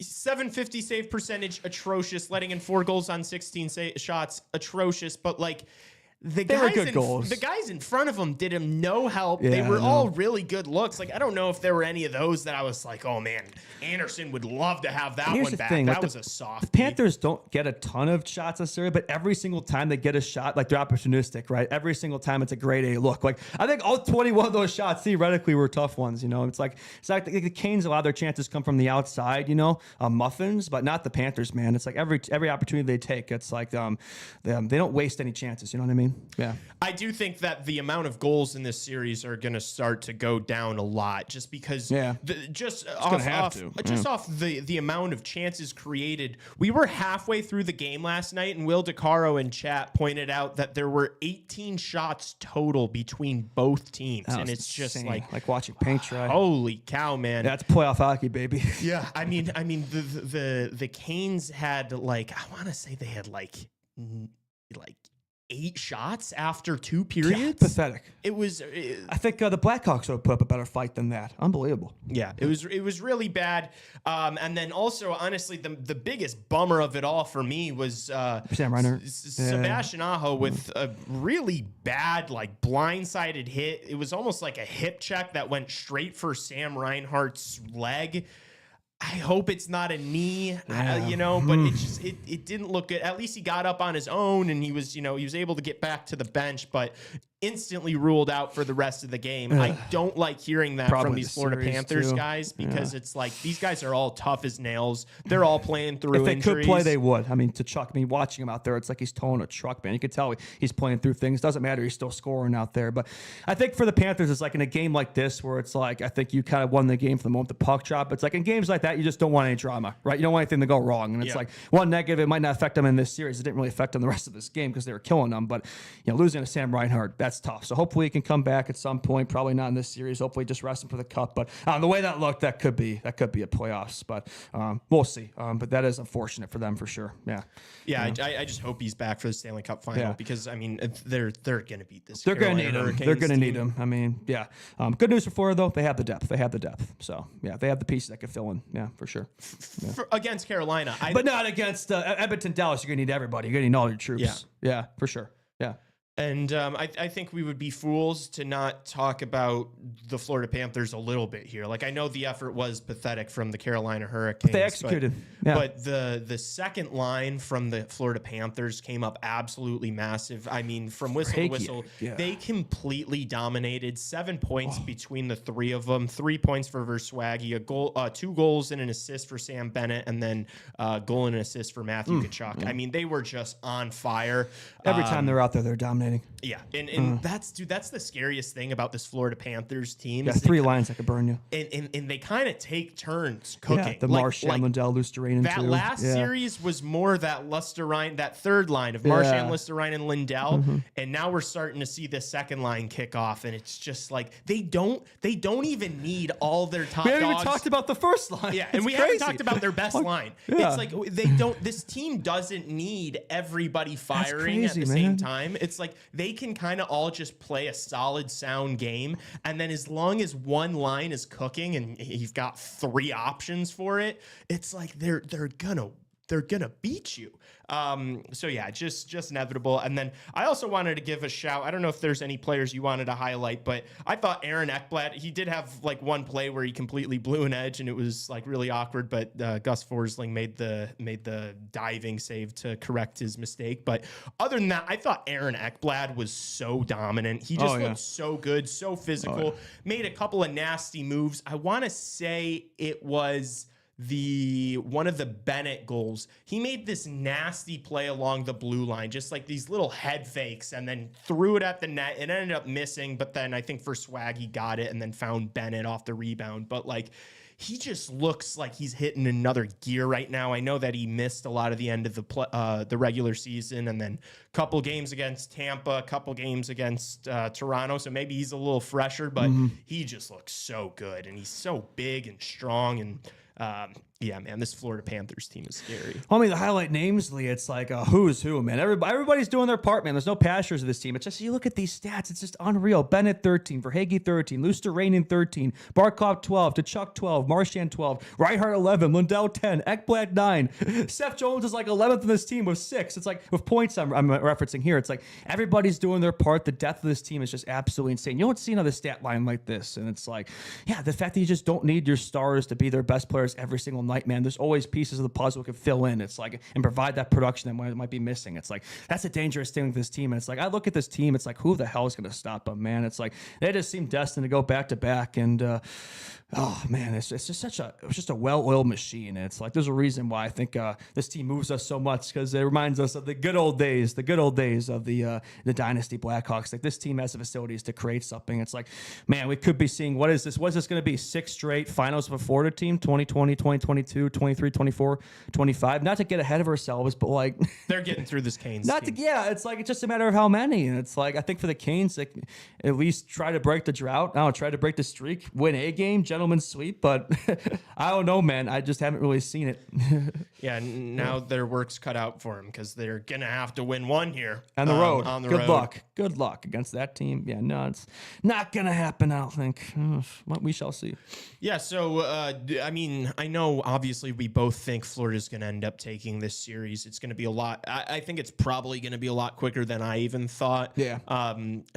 750 save percentage, atrocious. Letting in 4 goals on 16 shots, atrocious. But, like, the guys in front of him did him no help. They were all really good looks. Like, I don't know if there were any of those that I was like, oh, man, Anderson would love to have that one back. That was a soft. The Panthers don't get a ton of shots necessarily, but every single time they get a shot, like they're opportunistic, right? Every single time it's a grade A look. Like I think all 21 of those shots theoretically were tough ones. You know, it's like the Canes, a lot of their chances come from the outside. You know, muffins, but not the Panthers, man. It's like every opportunity they take, it's like they don't waste any chances. You know what I mean? Yeah. I do think that the amount of goals in this series are going to start to go down a lot just because off the amount of chances created. We were halfway through the game last night, and Will DeCaro in chat pointed out that there were 18 shots total between both teams. And it's just insane. Like watching paint dry. Holy cow, man. That's playoff hockey, baby. Yeah. I mean the Canes had like, I want to say they had like 8 shots after 2 periods. Yeah, pathetic. It was. I think the Blackhawks would put up a better fight than that. Unbelievable. Yeah, it was really bad. And then also, honestly, the biggest bummer of it all for me was Sam Reinhart. Sebastian Aho with a really bad, like blindsided hit. It was almost like a hip check that went straight for Sam Reinhart's leg. I hope it's not a knee, but it didn't look good. At least he got up on his own and he was able to get back to the bench, but instantly ruled out for the rest of the game. I don't like hearing that from these Florida Panthers guys because it's like these guys are all tough as nails. They're all playing through injuries. If they could play, they would. I mean, watching him out there, it's like he's towing a truck, man. You could tell he's playing through things. Doesn't matter. He's still scoring out there. But I think for the Panthers, it's like in a game like this where it's like I think you kind of won the game from the moment the puck dropped. It's like in games like that, you just don't want any drama, right? You don't want anything to go wrong. And it's like one negative, it might not affect them in this series. It didn't really affect them the rest of this game because they were killing them. But losing to Sam Reinhart, that's tough. So hopefully he can come back at some point. Probably not in this series. Hopefully just rest him for the cup. But the way that looked, that could be a playoffs. But we'll see. But that is unfortunate for them for sure. Yeah. Yeah. I just hope he's back for the Stanley Cup final because I mean they're going to beat this. They're going to need him. They're going to need him. I mean, yeah. Good news for Florida though. They have the depth. So yeah, they have the pieces that could fill in. Yeah, for sure. Against Carolina, but not against Edmonton, Dallas. You're going to need everybody. You're going to need all your troops. Yeah, for sure. Yeah. And I think we would be fools to not talk about the Florida Panthers a little bit here. Like, I know the effort was pathetic from the Carolina Hurricanes. But they executed. Yeah. But the second line from the Florida Panthers came up absolutely massive. I mean, from whistle to whistle, they completely dominated. 7 points between the three of them. 3 points for Verswaggy, a goal, 2 goals and an assist for Sam Bennett, and then goal and an assist for Matthew Tkachuk. I mean, they were just on fire. Every time they're out there, they're dominating. Yeah, and that's the scariest thing about this Florida Panthers team. Yeah, 3 lines that could burn you. And they kind of take turns cooking. Yeah, the Marchand, Lindell, Lusterrainen. That last series was more that Lusterrainen, that third line of Marchand, Lusterrainen, and Lindell. And now we're starting to see the second line kick off, and it's just like they don't even need all their top dogs. We haven't even talked about the first line. Yeah, and we haven't talked about their best line. Yeah. It's like they don't. This team doesn't need everybody firing at the same time. It's like they can kind of all just play a solid, sound game, and then as long as one line is cooking and you've got 3 options for it, it's like they're gonna beat you. So yeah, just inevitable. And then I also wanted to give a shout. I don't know if there's any players you wanted to highlight, but I thought Aaron Ekblad, he did have like one play where he completely blew an edge and it was like really awkward, but Gus Forsling made the diving save to correct his mistake. But other than that, I thought Aaron Ekblad was so dominant. He just looked so good, so physical, made a couple of nasty moves. I want to say it was one of the Bennett goals. He made this nasty play along the blue line, just like these little head fakes, and then threw it at the net. It ended up missing, but then I think for swag he got it and then found Bennett off the rebound. But like, he just looks like he's hitting another gear right now. I know that he missed a lot of the end of the regular season, and then a couple games against Tampa, a couple games against Toronto. So maybe he's a little fresher, but he just looks so good, and he's so big and strong. And yeah, man, this Florida Panthers team is scary. I mean, the highlight names, Lee, it's like who's who, man. Everybody's doing their part, man. There's no pastures of this team. It's just, you look at these stats, it's just unreal. Bennett 13, Verhaeghe 13, Lusterrainen 13, Barkov 12, Tkachuk 12, Marchand 12, Reinhart 11, Lundell 10, Ekblad 9. Seth Jones is like 11th in this team with 6. It's like, with points I'm referencing here, it's like everybody's doing their part. The depth of this team is just absolutely insane. You don't see another stat line like this. And it's like, yeah, the fact that you just don't need your stars to be their best players every single night, man. There's always pieces of the puzzle can fill in. It's like, and provide that production that might be missing. It's like, that's a dangerous thing with this team. And it's like, I look at this team, it's like, who the hell is going to stop them, man? It's like, they just seem destined to go back to back. And, oh man, it's just a well-oiled machine. And it's like, there's a reason why I think this team moves us so much, because it reminds us of the good old days of the Dynasty Blackhawks. Like, this team has the facilities to create something. It's like, man, we could be seeing, what is this going to be? 6 straight finals of a Florida team, 2020, 2022, 23, 24, 25. Not to get ahead of ourselves, but like, they're getting through this Canes team. It's like, it's just a matter of how many. And it's like, I think for the Canes, like, at least try to break the drought. Try to break the streak, win a game, gentleman's sweep. But I don't know, man. I just haven't really seen it. Yeah, now their work's cut out for them, because they're gonna have to win one here on the road. road. Good luck against that team. Yeah, no, it's not gonna happen, I don't think. We shall see. Yeah, so I mean, I know obviously we both think Florida's gonna end up taking this series. It's gonna be a lot. I think it's probably gonna be a lot quicker than I even thought. Yeah.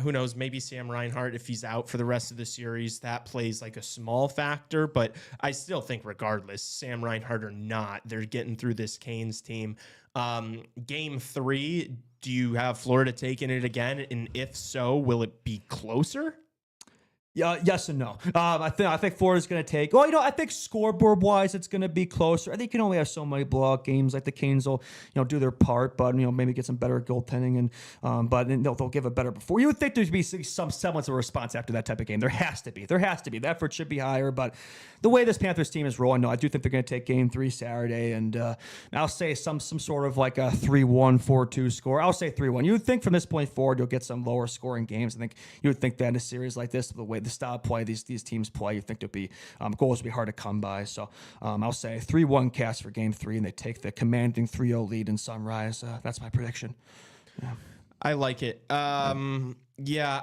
Who knows? Maybe Sam Reinhart, if he's out for the rest of the series, that plays like a small factor. But I still think, regardless, Sam Reinhart or not, they're getting through this Canes team. Game 3, do you have Florida taking it again? And if so, will it be closer? Yeah, yes and no. I think Florida's going to take. Well, I think scoreboard wise, it's going to be closer. I think you can only have so many blowout games. Like, the Canes will, do their part, but maybe get some better goaltending, and but they'll give a better before. You would think there'd be some semblance of a response after that type of game. There has to be. The effort should be higher. But the way this Panthers team is rolling, no, I do think they're going to take Game 3 Saturday, and I'll say some sort of like a 3-1, 4-2 score. I'll say 3-1. You would think from this point forward you'll get some lower scoring games. I think you would think that in a series like this, the way the style of play these teams play, you think there'll be goals will be hard to come by. So I'll say 3-1 cast for Game 3, and they take the commanding 3-0 lead in Sunrise. That's my prediction. Yeah. I like it. Yeah,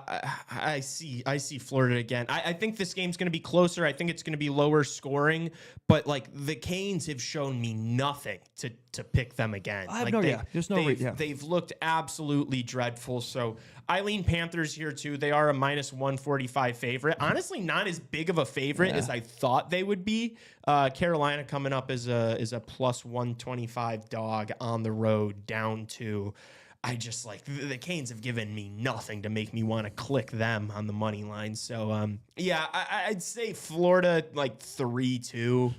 I see Florida again. I think this game's going to be closer. I think it's going to be lower scoring, but like the Canes have shown me nothing to pick them again. I have like no, yeah, there's no reason. Yeah. They've looked absolutely dreadful. So I lean Panthers here too. They are a -145 favorite. Honestly, not as big of a favorite as I thought they would be. Carolina coming up as a +125 dog on the road down to. I just like the Canes have given me nothing to make me want to click them on the money line. So, yeah, I'd say Florida like 3-2.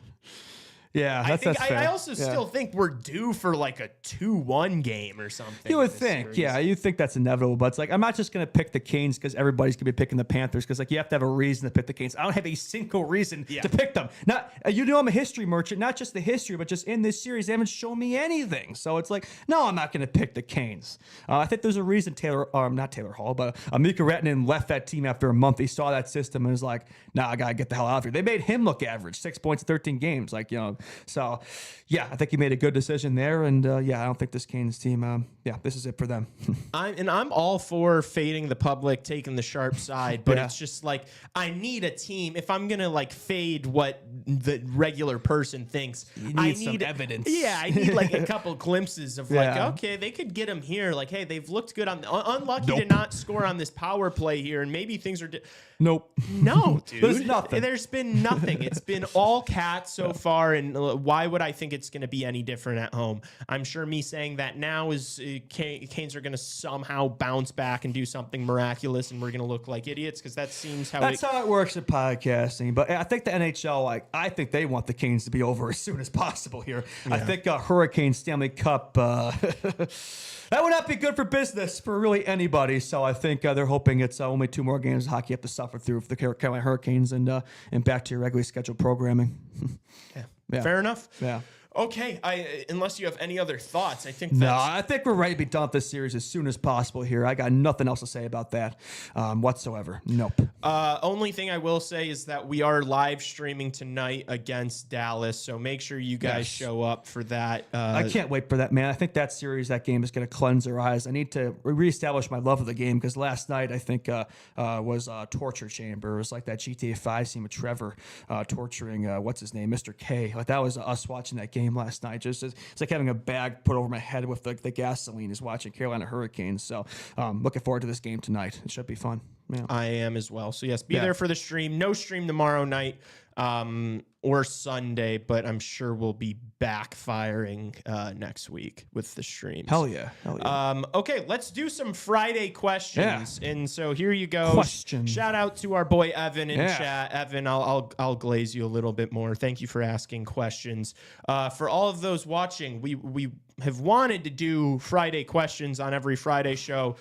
Yeah, that's fair. I also still think we're due for like a 2-1 game or something. You would think, yeah, you think that's inevitable, but it's like I'm not just gonna pick the Canes because everybody's gonna be picking the Panthers because like you have to have a reason to pick the Canes. I don't have a single reason to pick them. Not you know I'm a history merchant, not just the history, but just in this series they haven't shown me anything. So it's like no, I'm not gonna pick the Canes. I think there's a reason not Taylor Hall, but Mika Retinen left that team after a month. He saw that system and was like, nah, I gotta get the hell out of here. They made him look average, 6 points, 13 games, like you know. So, yeah, I think he made a good decision there, and yeah, I don't think this Canes team. Yeah, this is it for them. I'm all for fading the public, taking the sharp side, but it's just like I need a team. If I'm gonna like fade what the regular person thinks, I need some evidence. Yeah, I need like a couple glimpses of like, okay, they could get them here. Like, hey, they've looked good on. Unlucky to not score on this power play here, and maybe things are. Nope. No, dude. There's nothing. There's been nothing. It's been all Cats so far, and why would I think it's going to be any different at home? I'm sure me saying that now is Canes are going to somehow bounce back and do something miraculous, and we're going to look like idiots because that seems how how it works in podcasting. But I think the NHL, I think they want the Canes to be over as soon as possible here. Yeah. I think Hurricane Stanley Cup. That would not be good for business for really anybody. So I think they're hoping it's only 2 more games of hockey you have to suffer through for the Carolina Hurricanes and back to your regularly scheduled programming. Yeah. Fair enough. Yeah. Okay, unless you have any other thoughts, I think no. I think we're ready to be done with this series as soon as possible here. I got nothing else to say about that whatsoever. Nope. Only thing I will say is that we are live streaming tonight against Dallas, so make sure you guys show up for that. I can't wait for that, man. I think that game is going to cleanse our eyes. I need to reestablish my love of the game because last night I think was Torture Chamber. It was like that GTA 5 scene with Trevor torturing what's his name, Mr. K. Like that was us watching that game last night. Just it's like having a bag put over my head with the gasoline is watching Carolina Hurricanes. So looking forward to this game tonight. It should be fun. Yeah. I am as well. So yes, be there for the stream. No stream tomorrow night or Sunday, but I'm sure we'll be backfiring next week with the streams. Hell yeah. Okay, let's do some Friday questions. Yeah. And so here you go. Question. Shout out to our boy Evan in chat. Evan, I'll glaze you a little bit more. Thank you for asking questions. For all of those watching, we have wanted to do Friday questions on every Friday show.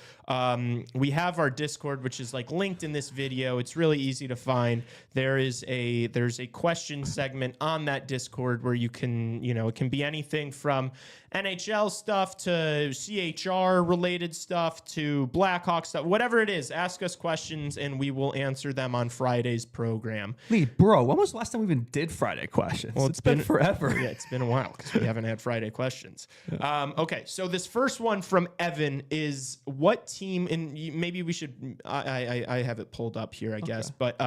We have our Discord, which is like linked in this video. It's really easy to find. There's a question segment on that Discord where you can, it can be anything from NHL stuff to CHR related stuff to Blackhawks stuff, whatever it is. Ask us questions and we will answer them on Friday's program. Lee, bro, when was the last time we even did Friday questions? Well, it's been forever. Yeah, it's been a while because we haven't had Friday questions. Okay, so this first one from Evan is what team, and maybe we should, I have it pulled up here, I guess, but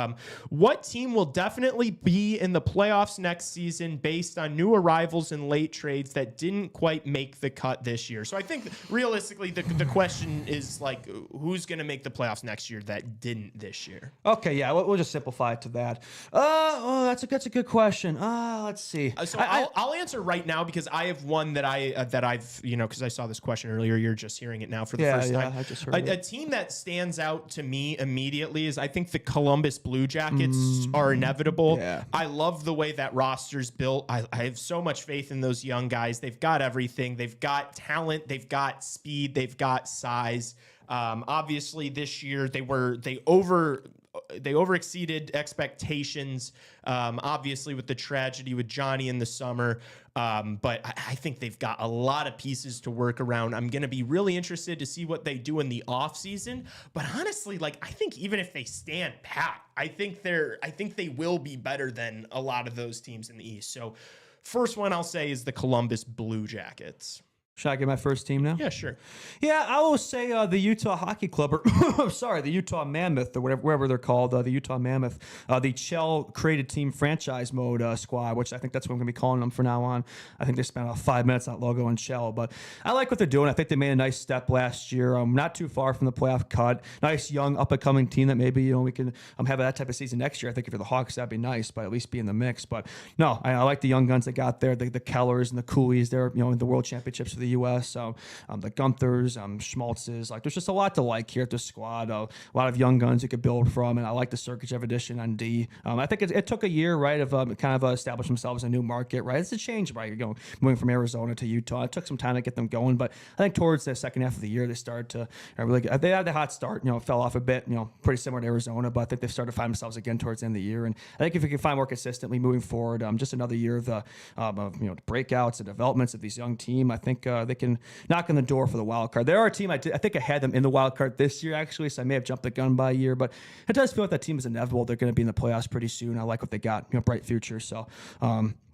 what team will definitely be in the playoffs next season based on new arrivals and late trades that didn't quite make the cut this year? So I think realistically the question is like, who's going to make the playoffs next year that didn't this year? Okay, yeah, we'll just simplify it to that. That's a good question. Let's see. So I'll answer right now because I have one that I've because I saw this question earlier. You're just hearing it now for the first time. I just heard a team that stands out to me immediately is I think the Columbus Blue Jackets are inevitable. Yeah. I love the way that roster's built. I have so much faith in those young guys. They've got everything. They've got talent. They've got speed. They've got size. Obviously, this year they over-exceeded expectations, obviously with the tragedy with Johnny in the summer. But I think they've got a lot of pieces to work around. I'm going to be really interested to see what they do in the offseason. But honestly, I think even if they stand pat, I think they will be better than a lot of those teams in the East. So first one I'll say is the Columbus Blue Jackets. Should I get my first team now? Yeah, sure. Yeah, I will say the Utah Hockey Club, or sorry, the Utah Mammoth, or wherever they're called, the Utah Mammoth, the Chell created team franchise mode squad, which I think that's what I'm going to be calling them from now on. I think they spent about 5 minutes on that logo and Chell, but I like what they're doing. I think they made a nice step last year. Not too far from the playoff cut. Nice young up and coming team that maybe we can have that type of season next year. I think if you're the Hawks, that'd be nice, but at least be in the mix. But no, I like the young guns that got there, the Kellers and the Coolies. They're in the World Championships for the U.S. So the Gunthers, Schmaltzes. Like, there's just a lot to like here at the squad. A lot of young guns you could build from, and I like the Sergachev addition on D. I think it took a year, right, of kind of establish themselves in a new market, right? It's a change, right? You're moving from Arizona to Utah. It took some time to get them going, but I think towards the second half of the year, they started to really get, they had the hot start, fell off a bit, pretty similar to Arizona, but I think they've started to find themselves again towards the end of the year. And I think if we can find more consistently moving forward, just another year of the breakouts and developments of these young team, I think they can knock on the door for the wild card. There are a team I think I had them in the wild card this year, actually, so I may have jumped the gun by a year, but it does feel like that team is inevitable. They're going to be in the playoffs pretty soon. I like what they got, bright future. So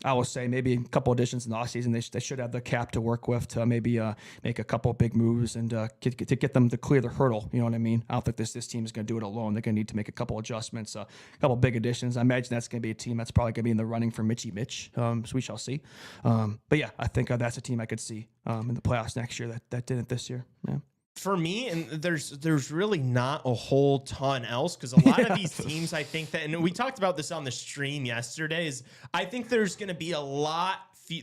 I will say maybe a couple additions in the offseason. They should have the cap to work with to maybe make a couple big moves and to get them to clear the hurdle. You know what I mean? I don't think this team is going to do it alone. They're going to need to make a couple adjustments, a couple big additions. I imagine that's going to be a team that's probably going to be in the running for Mitch. So we shall see. But yeah, I think that's a team I could see in the playoffs next year that didn't this year. Yeah. For me, and there's really not a whole ton else, because a lot of these teams, I think that, and we talked about this on the stream yesterday, is I think there's going to be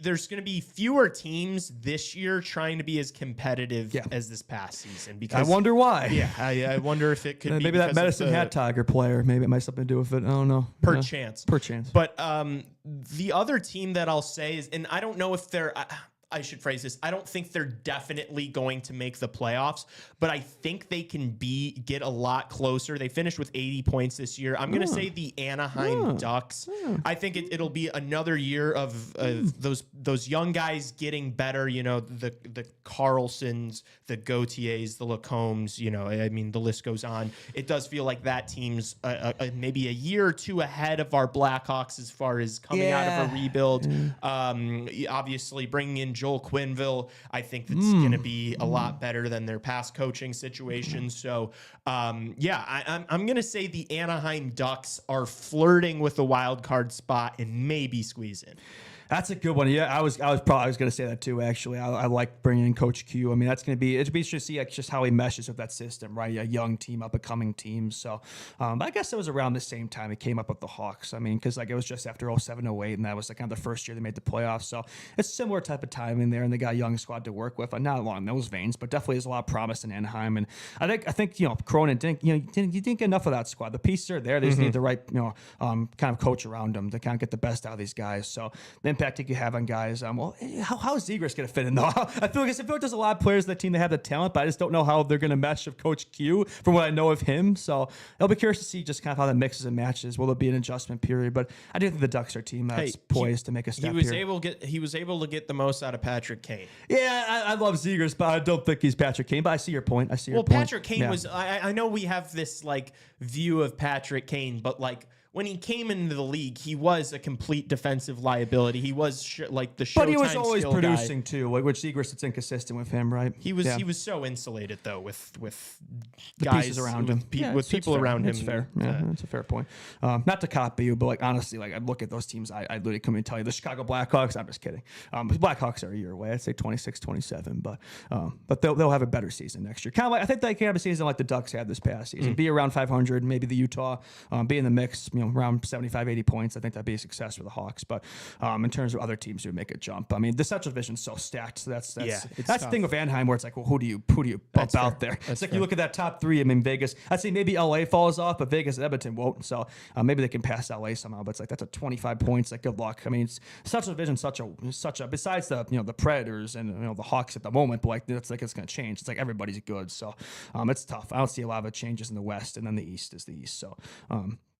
there's going to be fewer teams this year trying to be as competitive as this past season. Because I wonder why. Yeah, I wonder if it could be maybe that Medicine Hat Tiger player. Maybe it might have something to do with it. I don't know. Perchance. But the other team that I'll say is, and I don't know if they're. I should phrase this. I don't think they're definitely going to make the playoffs, but I think they can get a lot closer. They finished with 80 points this year. I'm going to say the Anaheim Ducks. I think it'll be another year of those young guys getting better. The Carlsons, the Gautiers, the Lacombes. I mean, the list goes on. It does feel like that team's maybe a year or two ahead of our Blackhawks as far as coming out of a rebuild. Obviously, bringing in Joel Quenneville, I think that's going to be a lot better than their past coaching situation. So, I'm going to say the Anaheim Ducks are flirting with a wild card spot and maybe squeeze in. That's a good one. Yeah, I was going to say that too. Actually, I like bringing in Coach Q. I mean, it'd be interesting to see just how he meshes with that system, right? A young team, up and coming team. So, I guess it was around the same time he came up with the Hawks. I mean, because it was just after 07-08, and that was kind of the first year they made the playoffs. So it's a similar type of time in there, and they got a young squad to work with. Not along those veins, but definitely there's a lot of promise in Anaheim. And I think Cronin didn't get enough of that squad. The pieces are there. They just need the right kind of coach around them to kind of get the best out of these guys. So the impact you have on guys. How is Zegras going to fit in though? I feel like there's a lot of players on the team that have the talent, but I just don't know how they're going to mesh with Coach Q from what I know of him. So I'll be curious to see just kind of how that mixes and matches. Will there be an adjustment period? But I do think the Ducks are a team that's poised to make a step. He was able to get the most out of Patrick Kane. Yeah, I love Zegras, but I don't think he's Patrick Kane. But I see your point. Patrick Kane was. I know we have this view of Patrick Kane, but when he came into the league, he was a complete defensive liability. He was the Showtime but he was always producing guy. Too, which Zegras, it's inconsistent with him, right? He was so insulated though with the guys pieces around him, with people around him. It's fair. Yeah, that's a fair point. Not to copy you, but honestly, I look at those teams. I literally come and tell you the Chicago Blackhawks. I'm just kidding. The Blackhawks are a year away. I'd say 26-27, but they'll have a better season next year. Kind of I think they can have a season like the Ducks had this past season. Be around 500, maybe the Utah, be in the mix. Around 75-80 points. I think that'd be a success for the Hawks. But in terms of other teams who would make a jump, I mean, the Central Division's so stacked. So that's the thing with Anaheim, where it's like, well, who do you bump out there? It's like you look at that top three. I mean, Vegas. I'd say maybe LA falls off, but Vegas and Edmonton won't. So maybe they can pass LA somehow. But it's that's a 25 points. Good luck. I mean, it's Central Division such a besides the the Predators and the Hawks at the moment, but it's going to change. It's everybody's good. So it's tough. I don't see a lot of changes in the West, and then the East is the East. So.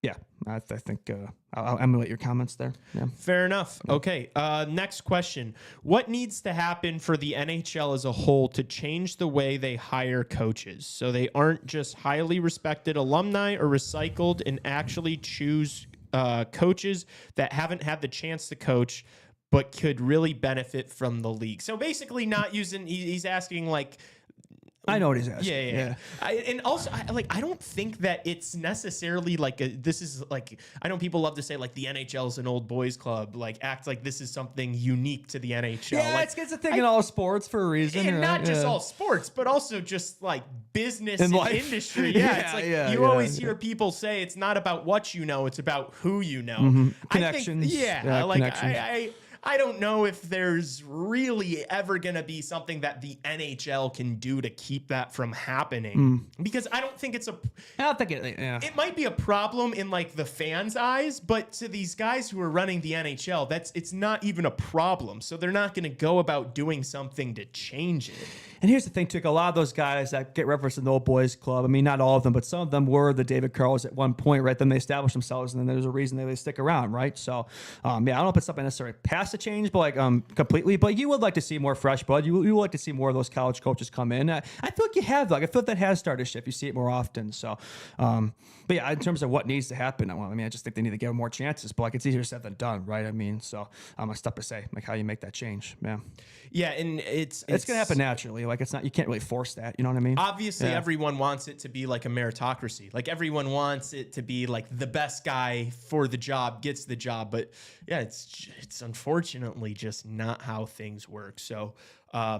Yeah, I think I'll emulate your comments there. Yeah. Fair enough. Okay, next question. What needs to happen for the NHL as a whole to change the way they hire coaches so they aren't just highly respected alumni or recycled and actually choose coaches that haven't had the chance to coach but could really benefit from the league. So basically not using, he's asking like, I know what he's asking. Yeah. And also, I don't think that it's necessarily like this is like, I know people love to say like the NHL is an old boys club, like act like this is something unique to the NHL. Yeah, like, it's a thing in all sports for a reason. And right? not just all sports, but also just like business and life. industry. Yeah, it's like you always hear people say it's not about what you know, it's about who you know. Connections. I think, connections. I don't know if there's really ever going to be something that the NHL can do to keep that from happening, because I don't think it's I don't think it. Yeah. It might be a problem in like the fans' eyes, but to these guys who are running the NHL, it's not even a problem. So they're not going to go about doing something to change it. And here's the thing, too. A lot of those guys that get referenced in the old boys club, I mean, not all of them, but some of them were the David Carls at one point, right? Then they established themselves, and then there's a reason they stick around, right? So, yeah, I don't know if it's something necessarily past the change, but like completely. But you would like to see more fresh blood. You would like to see more of those college coaches come in. I feel like you have, like, I feel like that has started to shift. You see it more often. So, but yeah, in terms of what needs to happen, I just think they need to give them more chances. But like, it's easier said than done, right? I mean, so it's tough to say, like, how you make that change. Yeah. Yeah, and it's gonna happen naturally. Like, it's not, you can't really force that. You know what I mean? Obviously, everyone wants it to be like a meritocracy. Like, everyone wants it to be like the best guy for the job gets the job. But yeah, it's unfortunately just not how things work. So I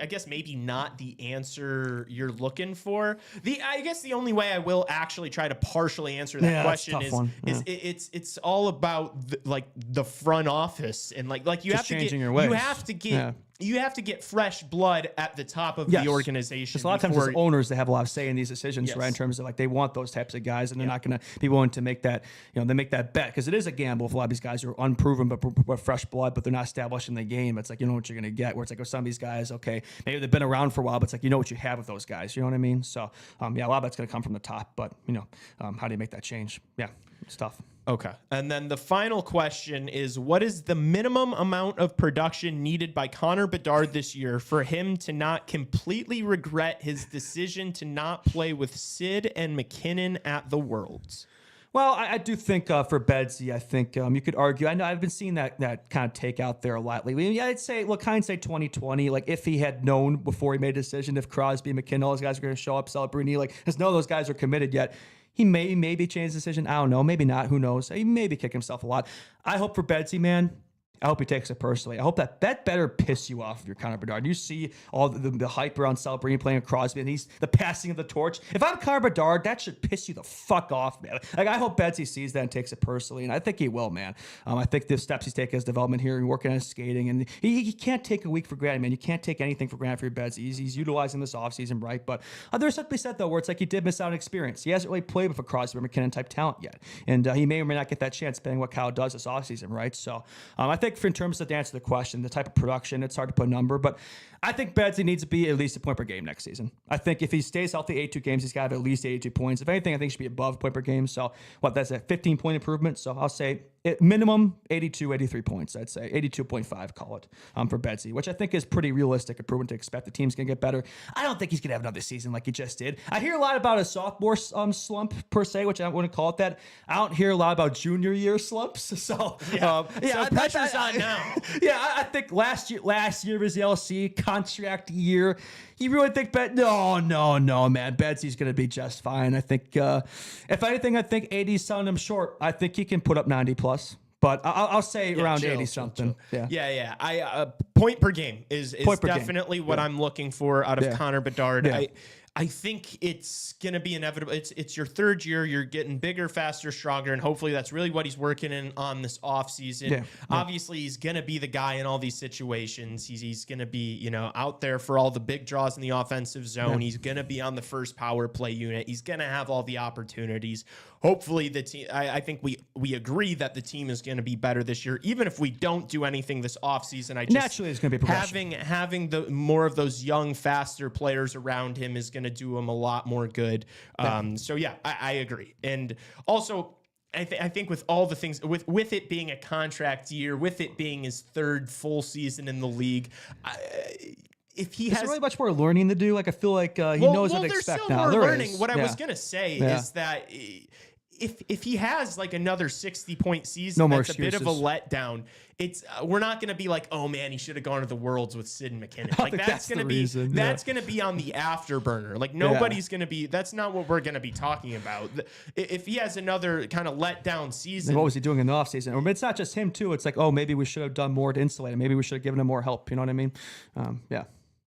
guess maybe not the answer you're looking for. I guess the only way I will actually try to partially answer that question is it's all about the front office, and like you just have to changing your ways. You have to get fresh blood at the top of the organization. Because a lot of times as owners, they have a lot of say in these decisions, right? In terms of like, they want those types of guys, and they're not going to be willing to make that, they make that bet, because it is a gamble if a lot of these guys are unproven but fresh blood, but they're not established in the game. It's like, you know what you're going to get. Where it's like, with some of these guys, okay, maybe they've been around for a while, but it's like, you know what you have with those guys. You know what I mean? So, a lot of that's going to come from the top, but how do you make that change? Yeah, it's tough. Okay. And then the final question is, what is the minimum amount of production needed by Connor Bedard this year for him to not completely regret his decision to not play with Sid and McKinnon at the Worlds? Well, I do think for Bedsy, I think you could argue. I know I've been seeing that kind of take out there a lot lately. Yeah, I'd say, hindsight 2020. Like, if he had known before he made a decision, if Crosby, McKinnon, all those guys were going to show up, Celebrini, because none of those guys are committed yet, he maybe change his decision. I don't know. Maybe not. Who knows? He maybe kick himself a lot. I hope for Bedsy, man, I hope he takes it personally. I hope that better piss you off if you're Connor Bedard. You see all the hype around Celebrini playing with Crosby, and he's the passing of the torch. If I'm Connor Bedard, that should piss you the fuck off, man. Like, I hope Bedsy sees that and takes it personally, and I think he will, man. I think the steps he's taking his development here and working on his skating, and he can't take a week for granted, man. You can't take anything for granted for your Bedsy. He's utilizing this offseason, right? But there's something to be said, though, where it's like he did miss out on experience. He hasn't really played with a Crosby or McKinnon type talent yet, and he may or may not get that chance depending on what Kyle does this offseason, right? So I think in terms of the answer to the question, the type of production, it's hard to put a number, but I think Bedsy needs to be at least a point per game next season. I think if he stays healthy 82 games, he's got to have at least 82 points. If anything, I think he should be above point per game. So that's a 15-point improvement. So I'll say minimum 82, 83 points. I'd say 82.5, call it, for Bedsy, which I think is pretty realistic improvement to expect. The team's going to get better. I don't think he's going to have another season like he just did. I hear a lot about a sophomore slump per se, which I wouldn't call it that. I don't hear a lot about junior year slumps. So so pressure's on now. Yeah, I think last year was the LC contract year. You really think no, man. Bedsy's going to be just fine. I think, if anything, I think 80's selling him short. I think he can put up 90 plus. But I'll say around 80 something. Yeah. I point per game is definitely what I'm looking for out of Connor Bedard. Yeah. I think it's going to be inevitable. It's your third year. You're getting bigger, faster, stronger, and hopefully that's really what he's working in on this offseason. Yeah. Obviously, he's going to be the guy in all these situations. He's going to be, out there for all the big draws in the offensive zone. Yeah. He's going to be on the first power play unit. He's going to have all the opportunities. Hopefully, the team. I think we agree that the team is going to be better this year, even if we don't do anything this offseason. Naturally, it's going to be progression. Having the more of those young, faster players around him is going to do him a lot more good. So I agree. And also, I think with all the things, with it being a contract year, with it being his third full season in the league, if he has really much more learning to do, like I feel like he knows what to expect now. There's still more learning. What I was gonna say is that if he has like another 60-point season, No more that's a bit of a excuses. letdown. It's we're not going to be like, oh man, he should have gone to the Worlds with Sid and McKinnon. Like think that's that's going to the be reason, that's going to be on the afterburner. Like nobody's going to be. That's not what we're going to be talking about. If he has another kind of letdown season, And what was he doing in the offseason? Or it's not just him too. It's like, oh, maybe we should have done more to insulate him. Maybe we should have given him more help. You know what I mean? Yeah.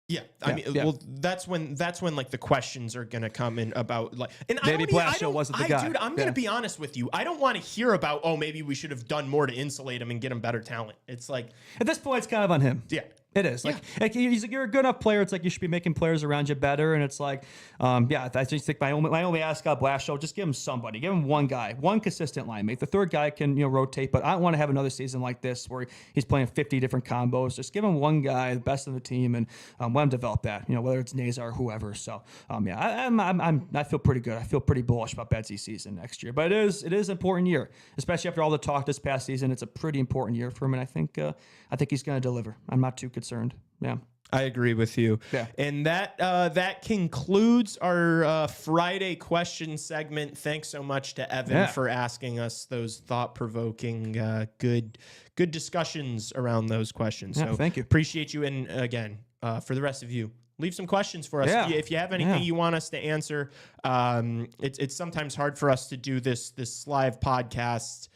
Yeah, I mean, well, that's when like the questions are gonna come in about like, and Maybe I Blashill don't, wasn't the guy. Dude, I'm gonna be honest with you. I don't want to hear about maybe we should have done more to insulate him and get him better talent. It's like At this point, it's kind of on him. yeah. It is like you're a good enough player. It's like you should be making players around you better. And it's like, I just think my only ask out Blashill, just give him somebody, give him one guy, one consistent line mate. The third guy can rotate, but I don't want to have another season like this where he's playing 50 different combos. Just give him one guy, the best of the team, and let him develop that. Whether it's Nazar or whoever. So I feel pretty good. I feel pretty bullish about Betsy's season next year. But it is an important year, especially after all the talk this past season. It's a pretty important year for him, and I think he's going to deliver. I'm not too concerned. Yeah. I agree with you. Yeah. And that concludes our Friday question segment. Thanks so much to Evan for asking us those thought-provoking, good discussions around those questions. Yeah, so thank you. Appreciate you. And again, for the rest of you, leave some questions for us. Yeah. If you have anything you want us to answer, it's sometimes hard for us to do this live podcast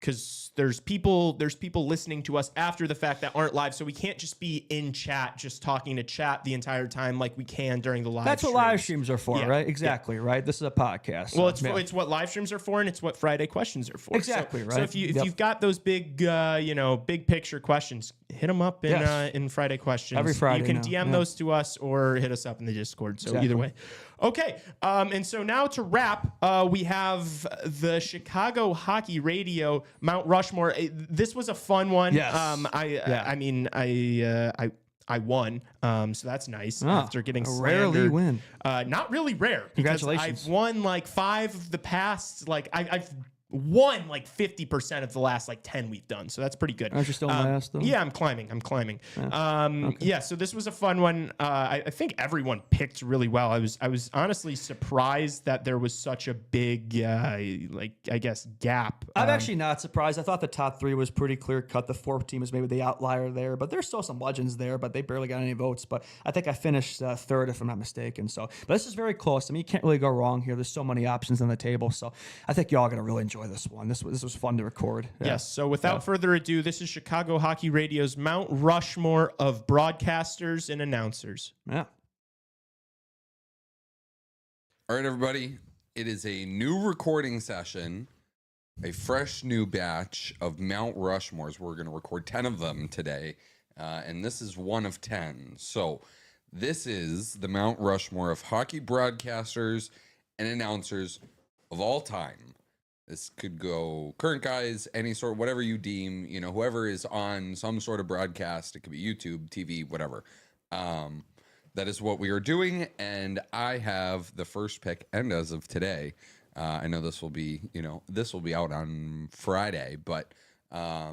because there's people listening to us after the fact that aren't live, so we can't just be in chat, just talking to chat the entire time like we can during the live. That's streams. what live streams are for, Yeah. right? Exactly, right? This is a podcast. Well, so, it's what live streams are for, and it's what Friday questions are for. Exactly, so, right. So if you've got those big big picture questions, hit them up in Friday questions. Every Friday you can now, DM those to us or hit us up in the Discord. So either way. Okay, and so now to wrap, we have the Chicago Hockey Radio Mount Rushmore. This was a fun one. Yes. I won, so that's nice. After getting rarely slandered. win. Not really rare. Because Congratulations. I've won like 5 of the past. Like I've won like 50% of the last like 10 we've done. So that's pretty good. Aren't you still last though? Yeah, I'm climbing. Okay. Yeah, so this was a fun one. I think everyone picked really well. I was honestly surprised that there was such a big gap. I'm actually not surprised. I thought the top 3 was pretty clear cut. The 4th team was maybe the outlier there, but there's still some legends there, but they barely got any votes. But I think I finished 3rd, if I'm not mistaken. So, but this is very close. I mean, you can't really go wrong here. There's so many options on the table. So I think y'all are going to really enjoy this one. This was fun to record. Yeah. Yes. So without further ado, this is Chicago Hockey Radio's Mount Rushmore of broadcasters and announcers. Yeah. All right, everybody. It is a new recording session, a fresh new batch of Mount Rushmores. We're going to record 10 of them today, and this is one of 10. So this is the Mount Rushmore of hockey broadcasters and announcers of all time. This could go current guys, any sort, whatever you deem, whoever is on some sort of broadcast. It could be YouTube, TV, whatever. That is what we are doing, and I have the first pick. And as of today, I know this will be out on Friday, but I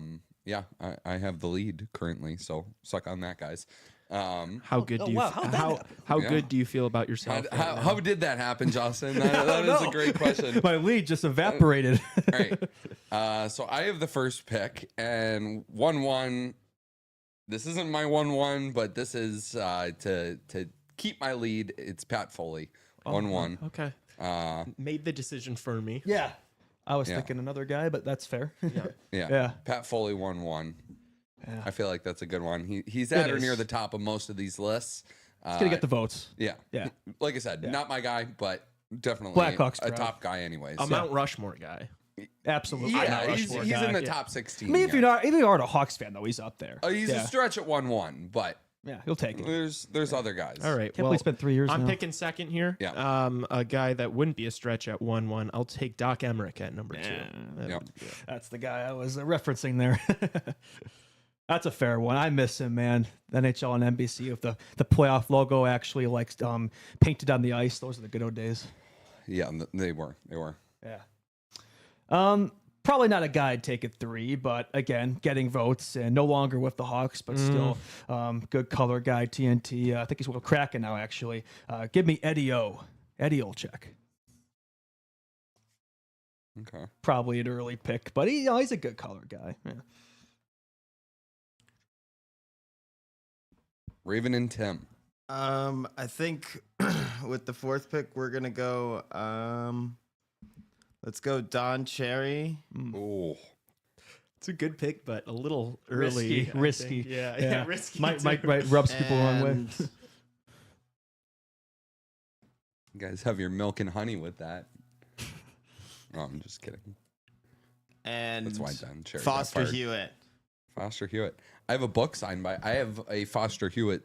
have the lead currently. So suck on that, guys. How good do you how good do you feel about yourself? How did that happen, Justin? That is a great question. My lead just evaporated. All right. So I have the first pick, and 1-1. This isn't my 1-1, but this is to keep my lead. It's Pat Foley, 1-1. Okay. Made the decision for me. Yeah. I was thinking another guy, but that's fair. Yeah. Pat Foley, 1-1. Yeah. I feel like that's a good one. He's at or near the top of most of these lists. He's going to get the votes. Yeah. Yeah. Like I said, not my guy, but definitely Blackhawks a drive. top guy anyways. A Mount Rushmore guy. Absolutely. Yeah, he's guy. in the top 16. I mean, if you aren't a Hawks fan, though, he's up there. He's a stretch at 1-1, but yeah, he'll take it. there's other guys. All right. Can't believe spent 3 years I'm now. picking second here. Yeah. A guy that wouldn't be a stretch at 1-1. I'll take Doc Emmerich at number 2. Yep. That's the guy I was referencing there. That's a fair one. I miss him, man. The NHL and NBC with the playoff logo actually painted on the ice. Those are the good old days. Yeah, they were. Yeah. Probably not a guy I'd take at 3, but again, getting votes and no longer with the Hawks, but still good color guy, TNT. I think he's with Kraken now, actually. Give me Eddie Olczyk. Okay. Probably an early pick, but he's a good color guy. Yeah. Raven and Tim. I think with the 4th pick, we're gonna go. Let's go Don Cherry. Oh, It's a good pick, but a little early. Risky. Yeah, risky. Might rub some people the wrong way. And you guys have your milk and honey with that. No, I'm just kidding. and That's why Don Cherry got Foster fired. Hewitt. Foster Hewitt. I have a book signed by. I have a Foster Hewitt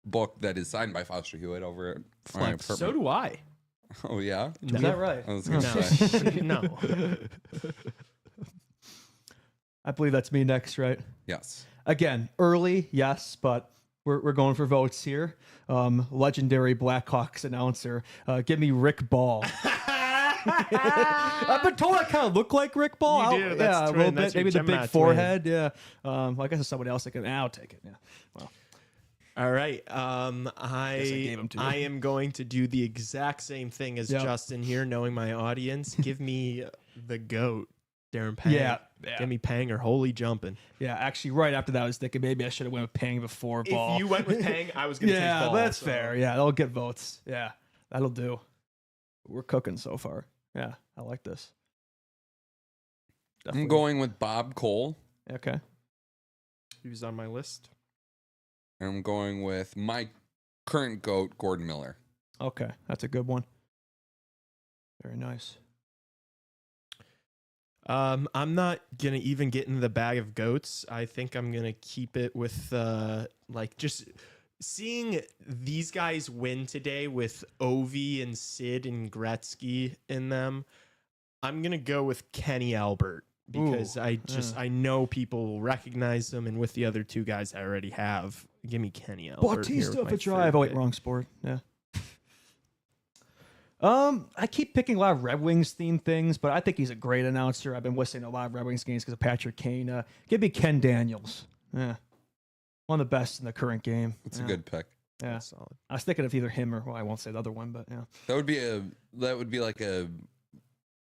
book that is signed by Foster Hewitt over at my So apartment. do I. Oh yeah. Is that right? I was gonna say. No. I believe that's me next, right? Yes. Again, early, yes, but we're going for votes here. Legendary Blackhawks announcer, give me Rick Ball. I've been told I kind of look like Rick Ball. You do, that's Yeah, a twin, little that's bit. your Maybe the gem big match forehead. Yeah. Well, I guess it's somebody else that can. I'll take it. Yeah. Well, All right. I gave him to you. I am going to do the exact same thing as Yep. Justin here, knowing my audience. Give me the GOAT, Darren Pang. Yeah. Give me Pang or Holy Jumping. yeah. Actually, right after that, I was thinking maybe I should have went with Pang before Ball. If you went with Pang, I was going to take yeah, Ball. that's so- fair. Yeah, that'll get votes. Yeah, that'll do. We're cooking so far. Yeah, I like this. I'm Definitely. going with Bob Cole. Okay. He was on my list. And I'm going with my current GOAT, Gordon Miller. Okay, that's a good one. Very nice. I'm not gonna even get into the bag of goats. I think I'm gonna keep it with like just seeing these guys win today with Ovi and Sid and Gretzky in them. I'm gonna go with Kenny Albert because Ooh, I know people will recognize them, and with the other two guys I already have, give me Kenny Albert. here Bautista with of my a drive. third Oh wait, pick. wrong sport. Yeah. I keep picking a lot of Red Wings themed things, but I think he's a great announcer. I've been listening to a lot of Red Wings games because of Patrick Kane. Give me Ken Daniels. Yeah. One of the best in the current game. It's Yeah. a good pick. Yeah. That's solid. I was thinking of either him or, well, I won't say the other one, but yeah. That would be like a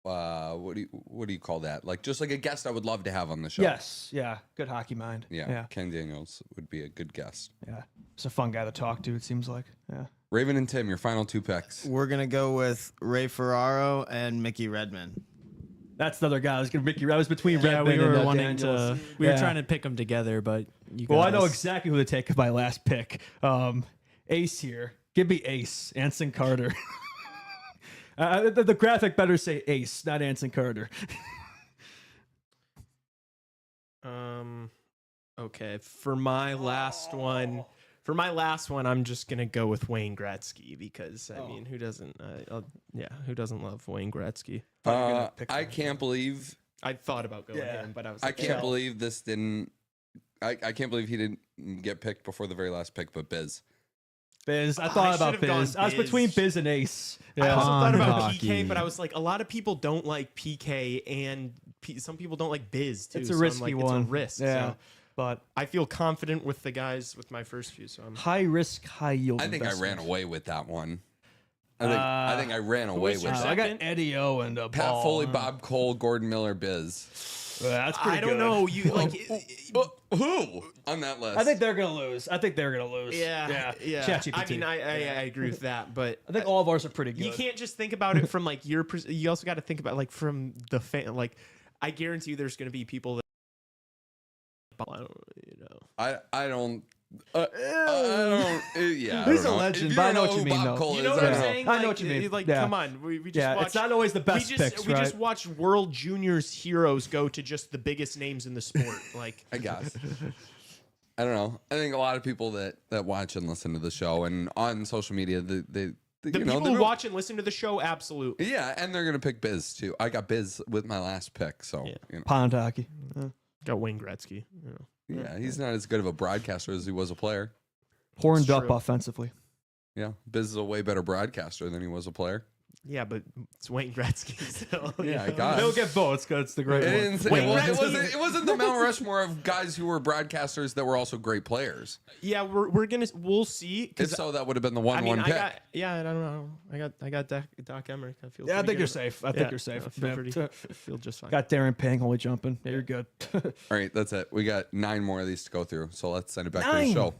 what do you call that? Like just like a guest I would love to have on the show. Yes. Yeah. Good hockey mind. Yeah. Yeah. Ken Daniels would be a good guest. Yeah. It's a fun guy to talk to, it seems like. Yeah. Raven and Tim, your final two picks. We're gonna go with Ray Ferraro and Mickey Redmond. That's the other guy. I was going to Mickey. I was between Yeah, Redmond we were and wanting Daniels. to. We were Yeah. trying to pick them together, but you. Well, I got know us. exactly who to take as my last pick. Ace here. Give me Ace. Anson Carter. The graphic better say Ace, not Anson Carter. Okay, for my last one, I'm just gonna go with Wayne Gretzky because I mean, who doesn't? Who doesn't love Wayne Gretzky? I can't believe I thought about going him, but I was. I Like, can't believe this didn't. I can't believe he didn't get picked before the very last pick, but Biz. Biz. I I thought about should've gone Biz. I was between Biz. Biz and Ace. I also Pond thought about hockey. PK, but I was like, a lot of people don't like PK, and some people don't like Biz too. It's a so risky I'm like, one. It's a risk. Yeah. So But I feel confident with the guys with my first few. So I'm. high risk, high yield. I think I ran investment. away with that one. I think I ran away was with your that. I got second? Eddie O and a Pat ball. Foley, Bob Cole, Gordon Miller, Biz. That's pretty I don't good. know. You like. Who on that list? I think they're gonna lose. Yeah. ChatGPT. I mean, I agree with that, but I think all of ours are pretty good. you can't just think about it from like your. You also got to think about like from the fan. Like, I guarantee you, there's going to be people that. You know. I don't. I don't. Yeah, I He's don't a know. legend, If you but I don't know what who you mean, Bob though. Cole You know is, what I'm I don't saying? I know Like, what you mean. Like, Yeah. come on, we just Yeah, watched. it's not always the best picks, we right? just watched World Juniors heroes go to just the biggest names in the sport. Like, I guess. I don't know. I think a lot of people that watch and listen to the show and on social media, the you know, people they're- who watch and listen to the show, absolutely. Yeah, and they're gonna pick Biz too. I got Biz with my last pick, so Yeah. you know. Pond hockey. Got Wayne Gretzky. You know. Yeah, he's not as good of a broadcaster as he was a player. Horned It's up true. offensively. Yeah, Biz is a way better broadcaster than he was a player. Yeah, but it's Wayne Gretzky still. Yeah, I you know? got They'll it. get votes because it's the great one. It wasn't the Mount Rushmore of guys who were broadcasters that were also great players. Yeah, we'll see. If so, that would have been the I mean, one pick. I don't know. I got Doc Emmerich. I feel. Yeah, I pretty think you're good. safe. I think you're safe. I feel, Yeah. feel just fine. Got Darren Pang only jumping. Yeah, you're good. All right, that's it. We got 9 more of these to go through. So let's send it back to the 9. show.